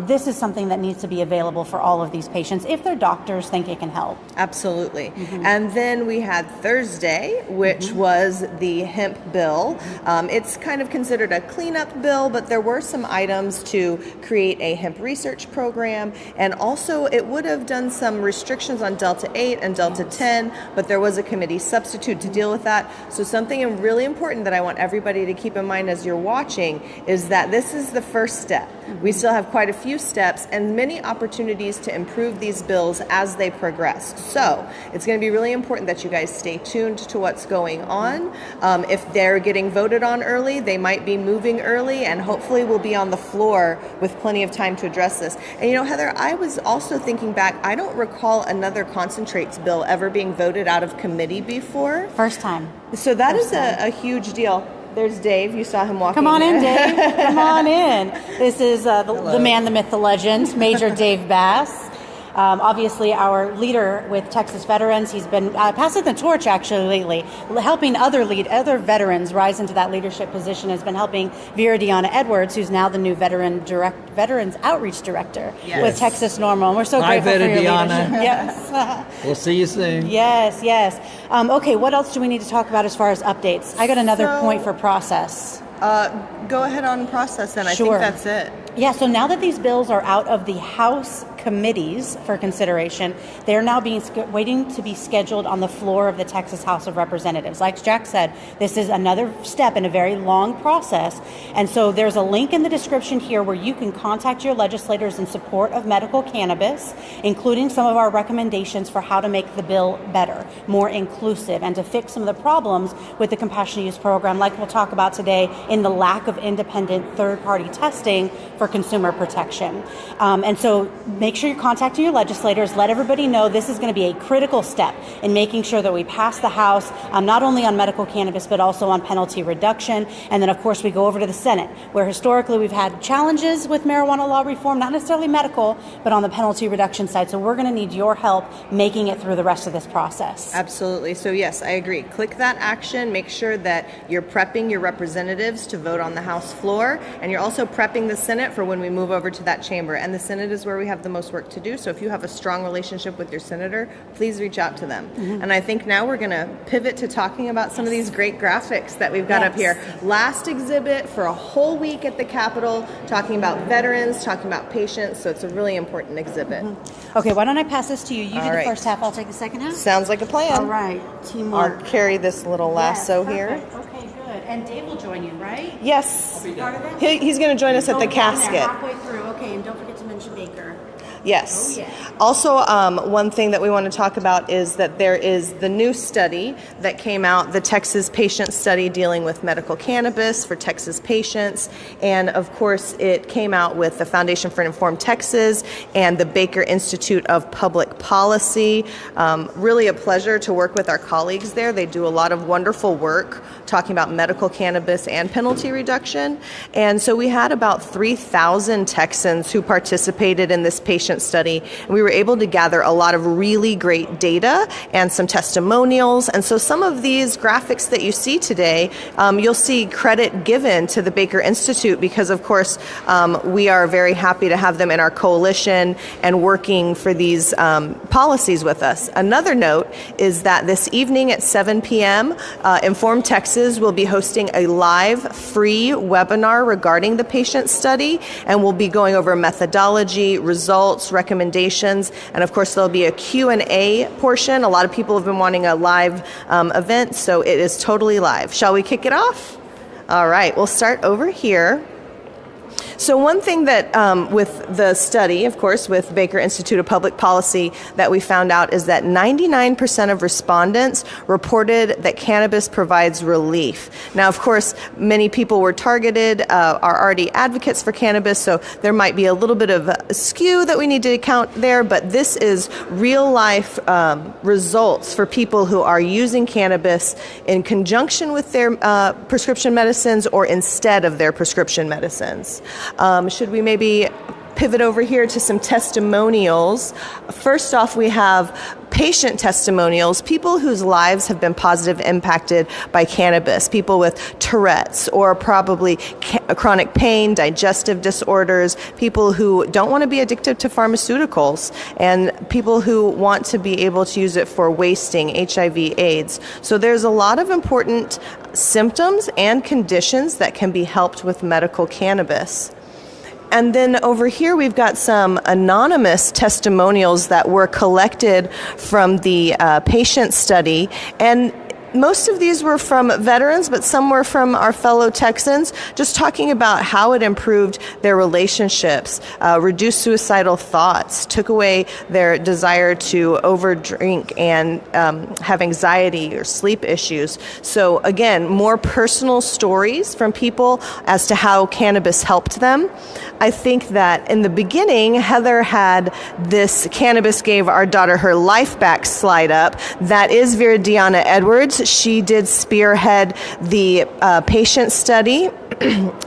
This is something that needs to be available for all of these patients if their doctors think it can help. Absolutely. And then we had Thursday, which was the Hemp Bill. It's kind of considered a cleanup bill, but there were some items to create a hemp research program, and also it would have done some restrictions on Delta 8 and Delta 10, but there was a committee substitute to deal with that. So something really important that I want everybody to keep in mind as you're watching is that this is the first step. We still have quite a few steps and many opportunities to improve these bills as they progress. So it's going to be really important that you guys stay tuned to what's going on. If they're getting voted on early, they might be moving early, and hopefully we'll be on the floor with plenty of time to address this. And you know, Heather, I was also thinking back, I don't recall another concentrates bill ever being voted out of committee before. First time. So that is a huge deal. There's Dave. You saw him walking. Come on in, Dave. Come on in. This is the man, the myth, the legend, Major Dave Bass. Obviously, our leader with Texas veterans. He's been passing the torch actually lately, helping other veterans rise into that leadership position. Has been helping Veradiana Edwards, who's now the new Veterans Outreach Director with Texas Normal. And we're so grateful for your leadership. Yes. We'll see you soon. Yes. Okay, what else do we need to talk about as far as updates? I got another point for process. Go ahead on process then. I Sure. think that's it. Yeah, so now that these bills are out of the House committees for consideration, they're now waiting to be scheduled on the floor of the Texas House of Representatives. Like Jack said, this is another step in a very long process. And so there's a link in the description here where you can contact your legislators in support of medical cannabis, including some of our recommendations for how to make the bill better, more inclusive, and to fix some of the problems with the compassionate use program, like we'll talk about today, in the lack of independent third-party testing for consumer protection. And so make sure you're contacting your legislators. Let everybody know this is going to be a critical step in making sure that we pass the House, not only on medical cannabis, but also on penalty reduction. And then, of course, we go over to the Senate, where historically we've had challenges with marijuana law reform, not necessarily medical, but on the penalty reduction side. So we're going to need your help making it through the rest of this process. Absolutely. So yes, I agree. Click that action. Make sure that you're prepping your representatives to vote on the House floor, and you're also prepping the Senate for when we move over to that chamber. And the Senate is where we have the most work to do. So if you have a strong relationship with your senator, please reach out to them. And I think now we're going to pivot to talking about some of these great graphics that we've got up here. Last exhibit for a whole week at the Capitol, talking about veterans, talking about patients. So it's a really important exhibit. Okay, why don't I pass this to you? You do the right. first half, I'll take the second half. Sounds like a plan. All right, teamwork. I'll carry this little lasso here. Okay, good. And Dave will join you, right? Yes. Part of it? He's going to join us at the Go down there casket. halfway through. Okay, and don't forget to mention Baker. Yes. Oh, yeah. Also, one thing that we want to talk about is that there is the new study that came out, the Texas patient study dealing with medical cannabis for Texas patients. And of course, it came out with the Foundation for an Informed Texas and the Baker Institute of Public Policy. Really a pleasure to work with our colleagues there. They do a lot of wonderful work talking about medical cannabis and penalty reduction. And so we had about 3,000 Texans who participated in this patient study, and we were able to gather a lot of really great data and some testimonials. And so some of these graphics that you see today, you'll see credit given to the Baker Institute because, of course, we are very happy to have them in our coalition and working for these policies with us. Another note is that this evening at 7 p.m., Informed Texas will be hosting a live free webinar regarding the patient study, and we'll be going over methodology, results, recommendations, and of course there'll be a Q&A portion. A lot of people have been wanting a live event, so it is totally live. Shall we kick it off? All right, we'll start over here. So one thing that with the study, of course, with Baker Institute of Public Policy that we found out is that 99% of respondents reported that cannabis provides relief. Now, of course, many people were targeted, are already advocates for cannabis, so there might be a little bit of a skew that we need to count there, but this is real life results for people who are using cannabis in conjunction with their prescription medicines or instead of their prescription medicines. Should we maybe pivot over here to some testimonials? First off, we have patient testimonials, people whose lives have been positively impacted by cannabis, people with Tourette's or probably chronic pain, digestive disorders, people who don't want to be addicted to pharmaceuticals, and people who want to be able to use it for wasting, HIV, AIDS. So there's a lot of important symptoms and conditions that can be helped with medical cannabis. And then over here, we've got some anonymous testimonials that were collected from the patient study. And most of these were from veterans, but some were from our fellow Texans, just talking about how it improved their relationships, reduced suicidal thoughts, took away their desire to overdrink and have anxiety or sleep issues. So again, more personal stories from people as to how cannabis helped them. I think that in the beginning, Heather had this "Cannabis gave our daughter her life back" slide up. That is Veradiana Edwards. She did spearhead the patient study,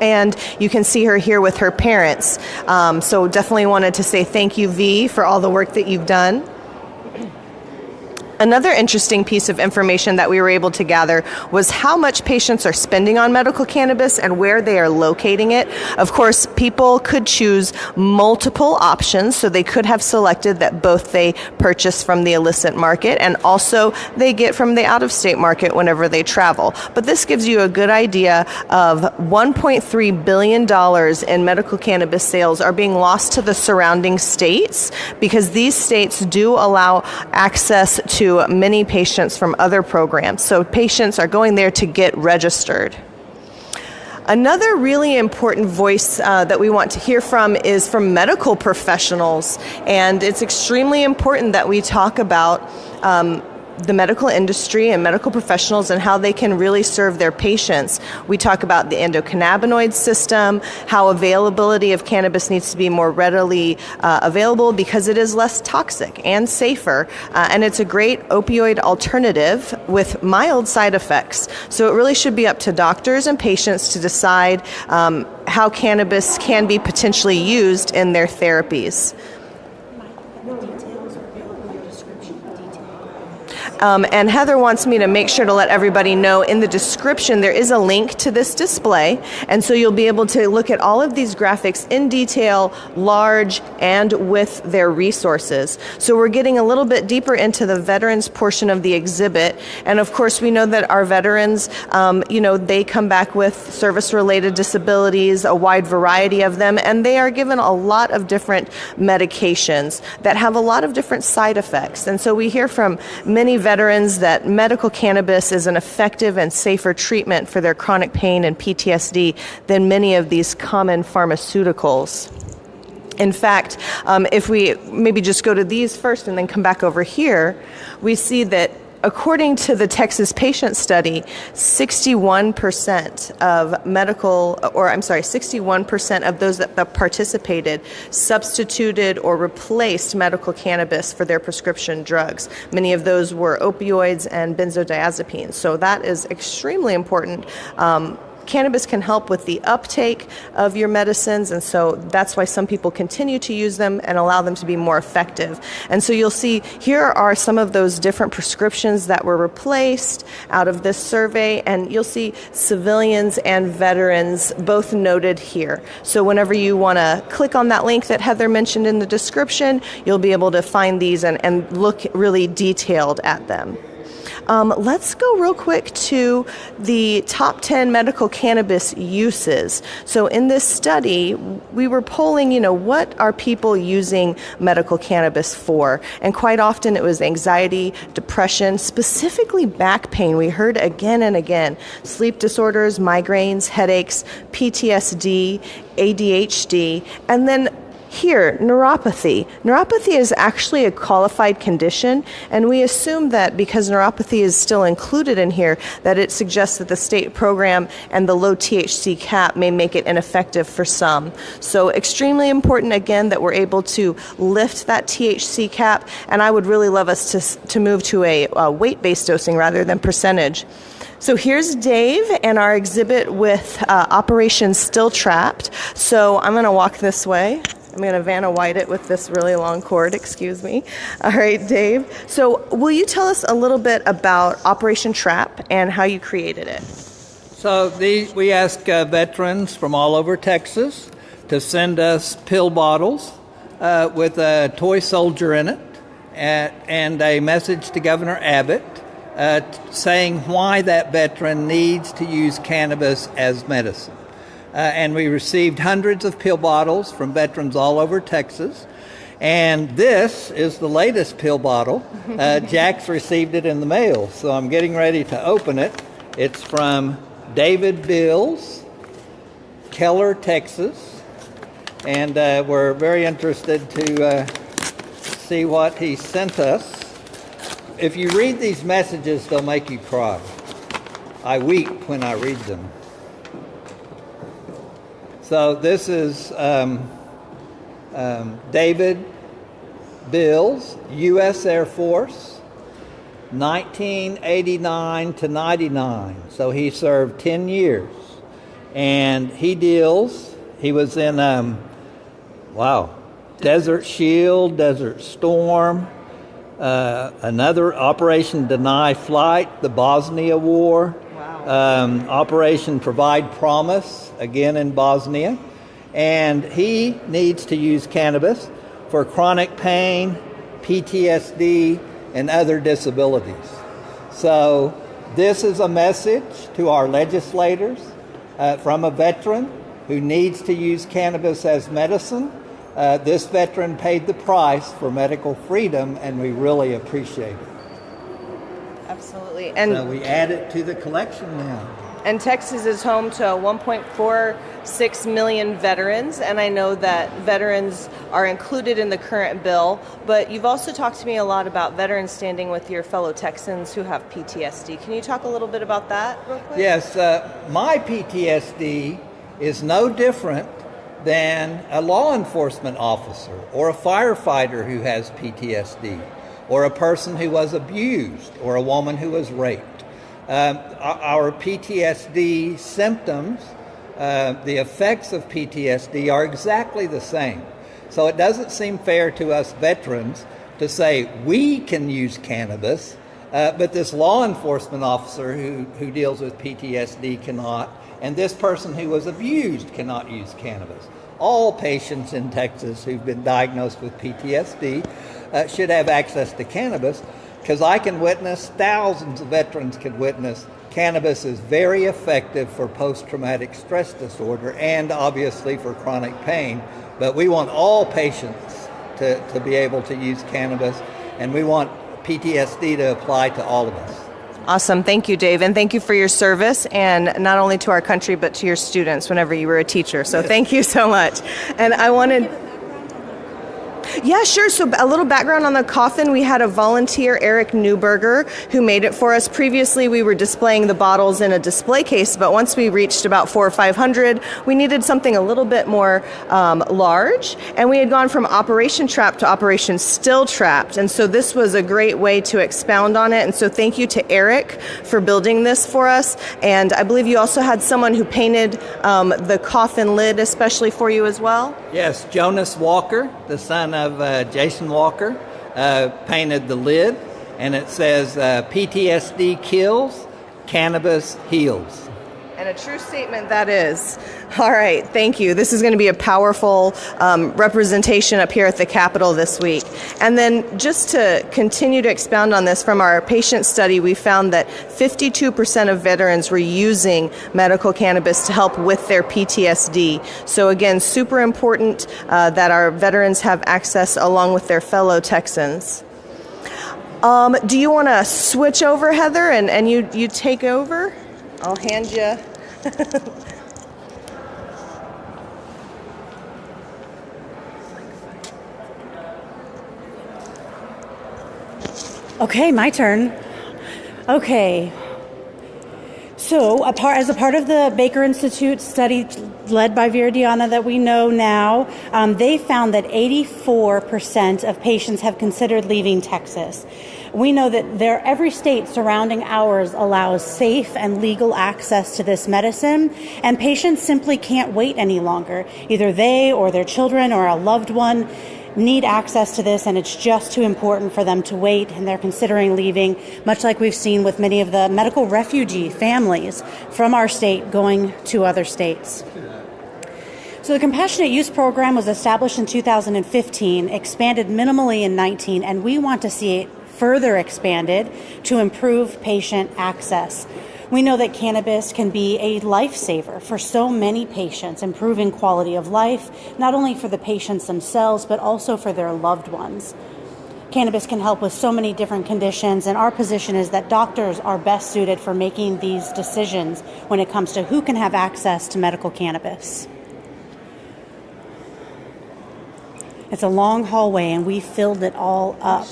and you can see her here with her parents. So definitely wanted to say thank you, V, for all the work that you've done. Another interesting piece of information that we were able to gather was how much patients are spending on medical cannabis and where they are locating it. Of course, people could choose multiple options, so they could have selected that both they purchase from the illicit market and also they get from the out-of-state market whenever they travel. But this gives you a good idea of $1.3 billion in medical cannabis sales are being lost to the surrounding states because these states do allow access to many patients from other programs. So patients are going there to get registered. Another really important voice that we want to hear from is from medical professionals. And it's extremely important that we talk about the medical industry and medical professionals and how they can really serve their patients. We talk about the endocannabinoid system, how availability of cannabis needs to be more readily available because it is less toxic and safer. And it's a great opioid alternative with mild side effects. So it really should be up to doctors and patients to decide how cannabis can be potentially used in their therapies. And Heather wants me to make sure to let everybody know in the description there is a link to this display, and so you'll be able to look at all of these graphics in detail, large and with their resources. So we're getting a little bit deeper into the veterans portion of the exhibit, and of course we know that our veterans, they come back with service-related disabilities, a wide variety of them, and they are given a lot of different medications that have a lot of different side effects. And so we hear from many veterans that medical cannabis is an effective and safer treatment for their chronic pain and PTSD than many of these common pharmaceuticals. In fact, if we maybe just go to these first and then come back over here, we see that according to the Texas patient study, 61% of those that participated substituted or replaced medical cannabis for their prescription drugs. Many of those were opioids and benzodiazepines. So that is extremely important. Cannabis can help with the uptake of your medicines, and so that's why some people continue to use them and allow them to be more effective. And so you'll see here are some of those different prescriptions that were replaced out of this survey, and you'll see civilians and veterans both noted here. So whenever you want to click on that link that Heather mentioned in the description, you'll be able to find these and look really detailed at them. Let's go real quick to the top 10 medical cannabis uses. So in this study, we were polling, what are people using medical cannabis for? And quite often it was anxiety, depression, specifically back pain. We heard again and again, sleep disorders, migraines, headaches, PTSD, ADHD, and then here, neuropathy. Neuropathy is actually a qualified condition, and we assume that because neuropathy is still included in here, that it suggests that the state program and the low THC cap may make it ineffective for some. So extremely important, again, that we're able to lift that THC cap, and I would really love us to move to a weight-based dosing rather than percentage. So here's Dave and our exhibit with Operation Still Trapped. So I'm going to walk this way. I'm going to Vanna White it with this really long cord, excuse me. All right, Dave. So will you tell us a little bit about Operation Trap and how you created it? So we ask veterans from all over Texas to send us pill bottles with a toy soldier in it and a message to Governor Abbott saying why that veteran needs to use cannabis as medicine. And we received hundreds of pill bottles from veterans all over Texas. And this is the latest pill bottle. Jack's received it in the mail, so I'm getting ready to open it. It's from David Bills, Keller, Texas. And we're very interested to see what he sent us. If you read these messages, they'll make you cry. I weep when I read them. So this is David Bills, U.S. Air Force, 1989 to 99. So he served 10 years. And he was in, Desert Shield, Desert Storm, another Operation Deny Flight, the Bosnia War. Operation Provide Promise, again in Bosnia. And he needs to use cannabis for chronic pain, PTSD, and other disabilities. So this is a message to our legislators from a veteran who needs to use cannabis as medicine. This veteran paid the price for medical freedom, and we really appreciate it. Absolutely. And so we add it to the collection now. And Texas is home to 1.46 million veterans, and I know that veterans are included in the current bill, but you've also talked to me a lot about veterans standing with your fellow Texans who have PTSD. Can you talk a little bit about that real quick? Yes, my PTSD is no different than a law enforcement officer or a firefighter who has PTSD, or a person who was abused, or a woman who was raped. Our PTSD symptoms, the effects of PTSD are exactly the same. So it doesn't seem fair to us veterans to say we can use cannabis, but this law enforcement officer who deals with PTSD cannot, and this person who was abused cannot use cannabis. All patients in Texas who've been diagnosed with PTSD should have access to cannabis, because I can witness, thousands of veterans can witness, cannabis is very effective for post-traumatic stress disorder and obviously for chronic pain. But we want all patients to be able to use cannabis, and we want PTSD to apply to all of us. Awesome. Thank you, Dave. And thank you for your service, and not only to our country, but to your students whenever you were a teacher. So thank you so much. And I wanted... Yeah, sure. So a little background on the coffin. We had a volunteer, Eric Newberger, who made it for us. Previously, we were displaying the bottles in a display case, but once we reached about 400 or 500, we needed something a little bit more large. And we had gone from Operation Trap to Operation Still Trapped. And so this was a great way to expound on it. And so thank you to Eric for building this for us. And I believe you also had someone who painted the coffin lid especially for you as well? Yes, Jonas Walker, the son of Jason Walker, painted the lid, and it says PTSD kills, cannabis heals. And a true statement that is. All right, thank you. This is going to be a powerful representation up here at the Capitol this week. And then just to continue to expound on this, from our patient study, we found that 52% of veterans were using medical cannabis to help with their PTSD. So again, super important that our veterans have access along with their fellow Texans. Do you want to switch over, Heather, and you take over? I'll hand you. Okay, my turn. Okay. So, as a part of the Baker Institute study led by Veradiana that we know now, they found that 84% of patients have considered leaving Texas. We know that every state surrounding ours allows safe and legal access to this medicine, and patients simply can't wait any longer. Either they or their children or a loved one need access to this, and it's just too important for them to wait, and they're considering leaving, much like we've seen with many of the medical refugee families from our state going to other states. So the Compassionate Use Program was established in 2015, expanded minimally in 19, and we want to see it further expanded to improve patient access. We know that cannabis can be a lifesaver for so many patients, improving quality of life, not only for the patients themselves, but also for their loved ones. Cannabis can help with so many different conditions, and our position is that doctors are best suited for making these decisions when it comes to who can have access to medical cannabis. It's a long hallway, and we filled it all up.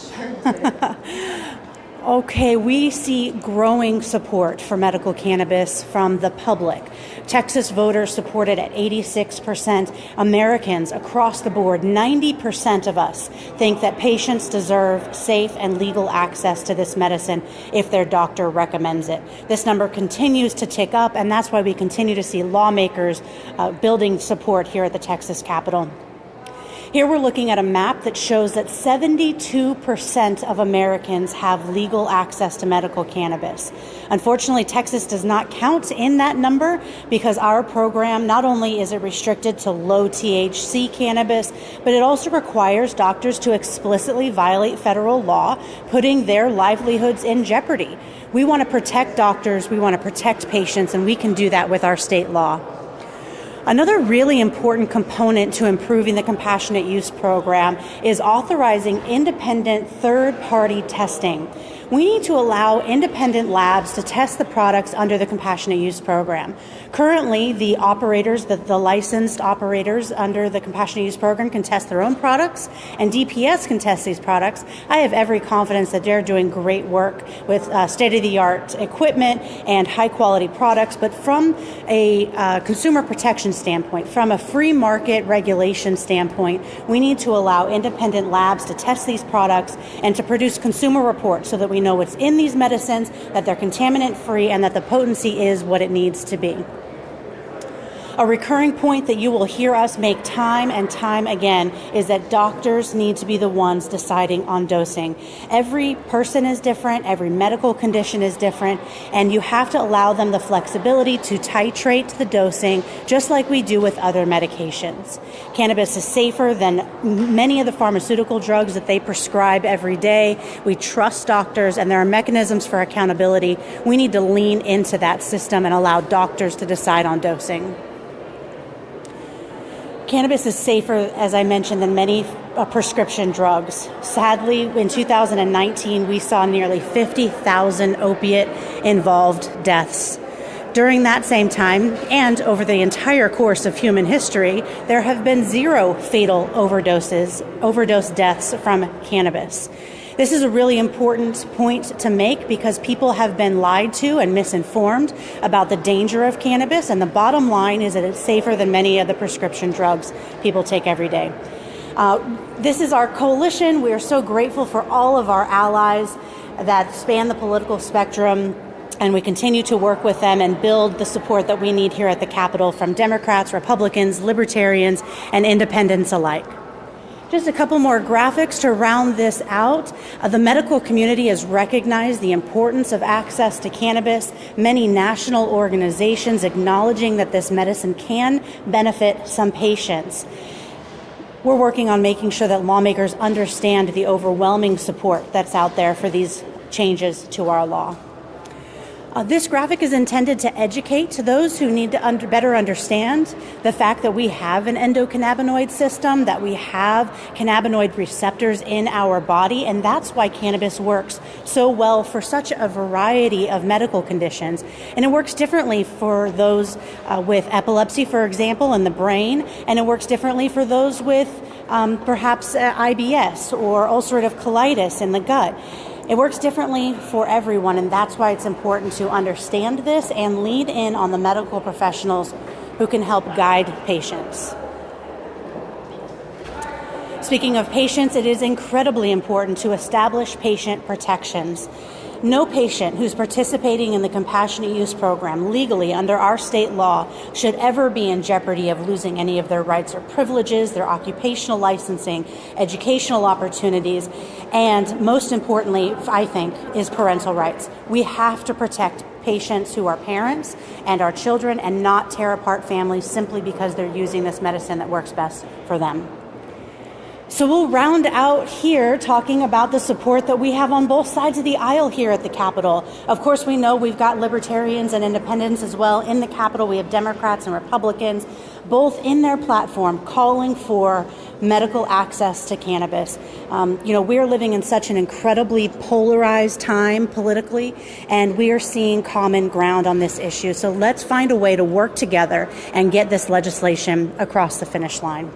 Okay, we see growing support for medical cannabis from the public. Texas voters supported at 86%. Americans across the board, 90% of us think that patients deserve safe and legal access to this medicine if their doctor recommends it. This number continues to tick up, and that's why we continue to see lawmakers building support here at the Texas Capitol. Here we're looking at a map that shows that 72% of Americans have legal access to medical cannabis. Unfortunately, Texas does not count in that number because our program, not only is it restricted to low THC cannabis, but it also requires doctors to explicitly violate federal law, putting their livelihoods in jeopardy. We want to protect doctors, we want to protect patients, and we can do that with our state law. Another really important component to improving the Compassionate Use Program is authorizing independent third-party testing. We need to allow independent labs to test the products under the Compassionate Use Program. Currently, the operators, the licensed operators under the Compassionate Use Program can test their own products, and DPS can test these products. I have every confidence that they're doing great work with state-of-the-art equipment and high-quality products, but from a consumer protection standpoint, from a free market regulation standpoint, we need to allow independent labs to test these products and to produce consumer reports so that we know what's in these medicines, that they're contaminant-free, and that the potency is what it needs to be. A recurring point that you will hear us make time and time again is that doctors need to be the ones deciding on dosing. Every person is different, every medical condition is different, and you have to allow them the flexibility to titrate the dosing just like we do with other medications. Cannabis is safer than many of the pharmaceutical drugs that they prescribe every day. We trust doctors, and there are mechanisms for accountability. We need to lean into that system and allow doctors to decide on dosing. Cannabis is safer, as I mentioned, than many prescription drugs. Sadly, in 2019, we saw nearly 50,000 opiate-involved deaths. During that same time, and over the entire course of human history, there have been 0 fatal overdose deaths from cannabis. This is a really important point to make because people have been lied to and misinformed about the danger of cannabis, and the bottom line is that it's safer than many of the prescription drugs people take every day. This is our coalition. We are so grateful for all of our allies that span the political spectrum, and we continue to work with them and build the support that we need here at the Capitol from Democrats, Republicans, Libertarians, and independents alike. Just a couple more graphics to round this out. The medical community has recognized the importance of access to cannabis. Many national organizations acknowledging that this medicine can benefit some patients. We're working on making sure that lawmakers understand the overwhelming support that's out there for these changes to our law. This graphic is intended to educate to those who need to better understand the fact that we have an endocannabinoid system, that we have cannabinoid receptors in our body, and that's why cannabis works so well for such a variety of medical conditions. And it works differently for those with epilepsy, for example, in the brain, and it works differently for those with perhaps IBS or ulcerative colitis in the gut. It works differently for everyone, and that's why it's important to understand this and lean in on the medical professionals who can help guide patients. Speaking of patients, it is incredibly important to establish patient protections. No patient who's participating in the compassionate use program legally under our state law should ever be in jeopardy of losing any of their rights or privileges, their occupational licensing, educational opportunities, and most importantly, I think, is parental rights. We have to protect patients who are parents and our children and not tear apart families simply because they're using this medicine that works best for them. So we'll round out here talking about the support that we have on both sides of the aisle here at the Capitol. Of course, we know we've got libertarians and independents as well in the Capitol. We have Democrats and Republicans, both in their platform calling for medical access to cannabis. We're living in such an incredibly polarized time politically, and we are seeing common ground on this issue. So let's find a way to work together and get this legislation across the finish line.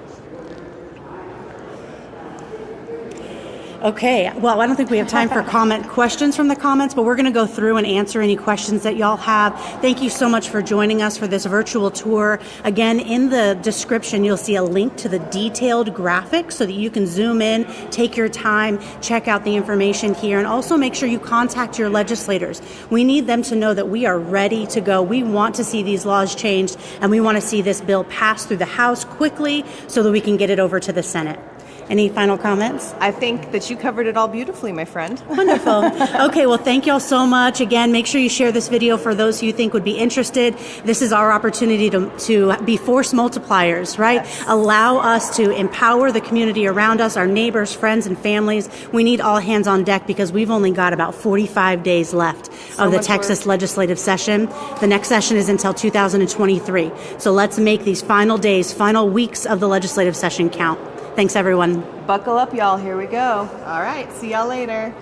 Okay, well, I don't think we have time for questions from the comments, but we're going to go through and answer any questions that y'all have. Thank you so much for joining us for this virtual tour. Again, in the description, you'll see a link to the detailed graphics so that you can zoom in, take your time, check out the information here, and also make sure you contact your legislators. We need them to know that we are ready to go. We want to see these laws changed, and we want to see this bill passed through the House quickly so that we can get it over to the Senate. Any final comments? I think that you covered it all beautifully, my friend. Wonderful. Okay, well, thank y'all so much. Again, make sure you share this video for those who you think would be interested. This is our opportunity to be force multipliers, right? Yes. Allow us to empower the community around us, our neighbors, friends, and families. We need all hands on deck because we've only got about 45 days left of the Texas legislative session. The next session is until 2023. So let's make these final days, final weeks of the legislative session count. Thanks, everyone. Buckle up, y'all. Here we go. All right. See y'all later.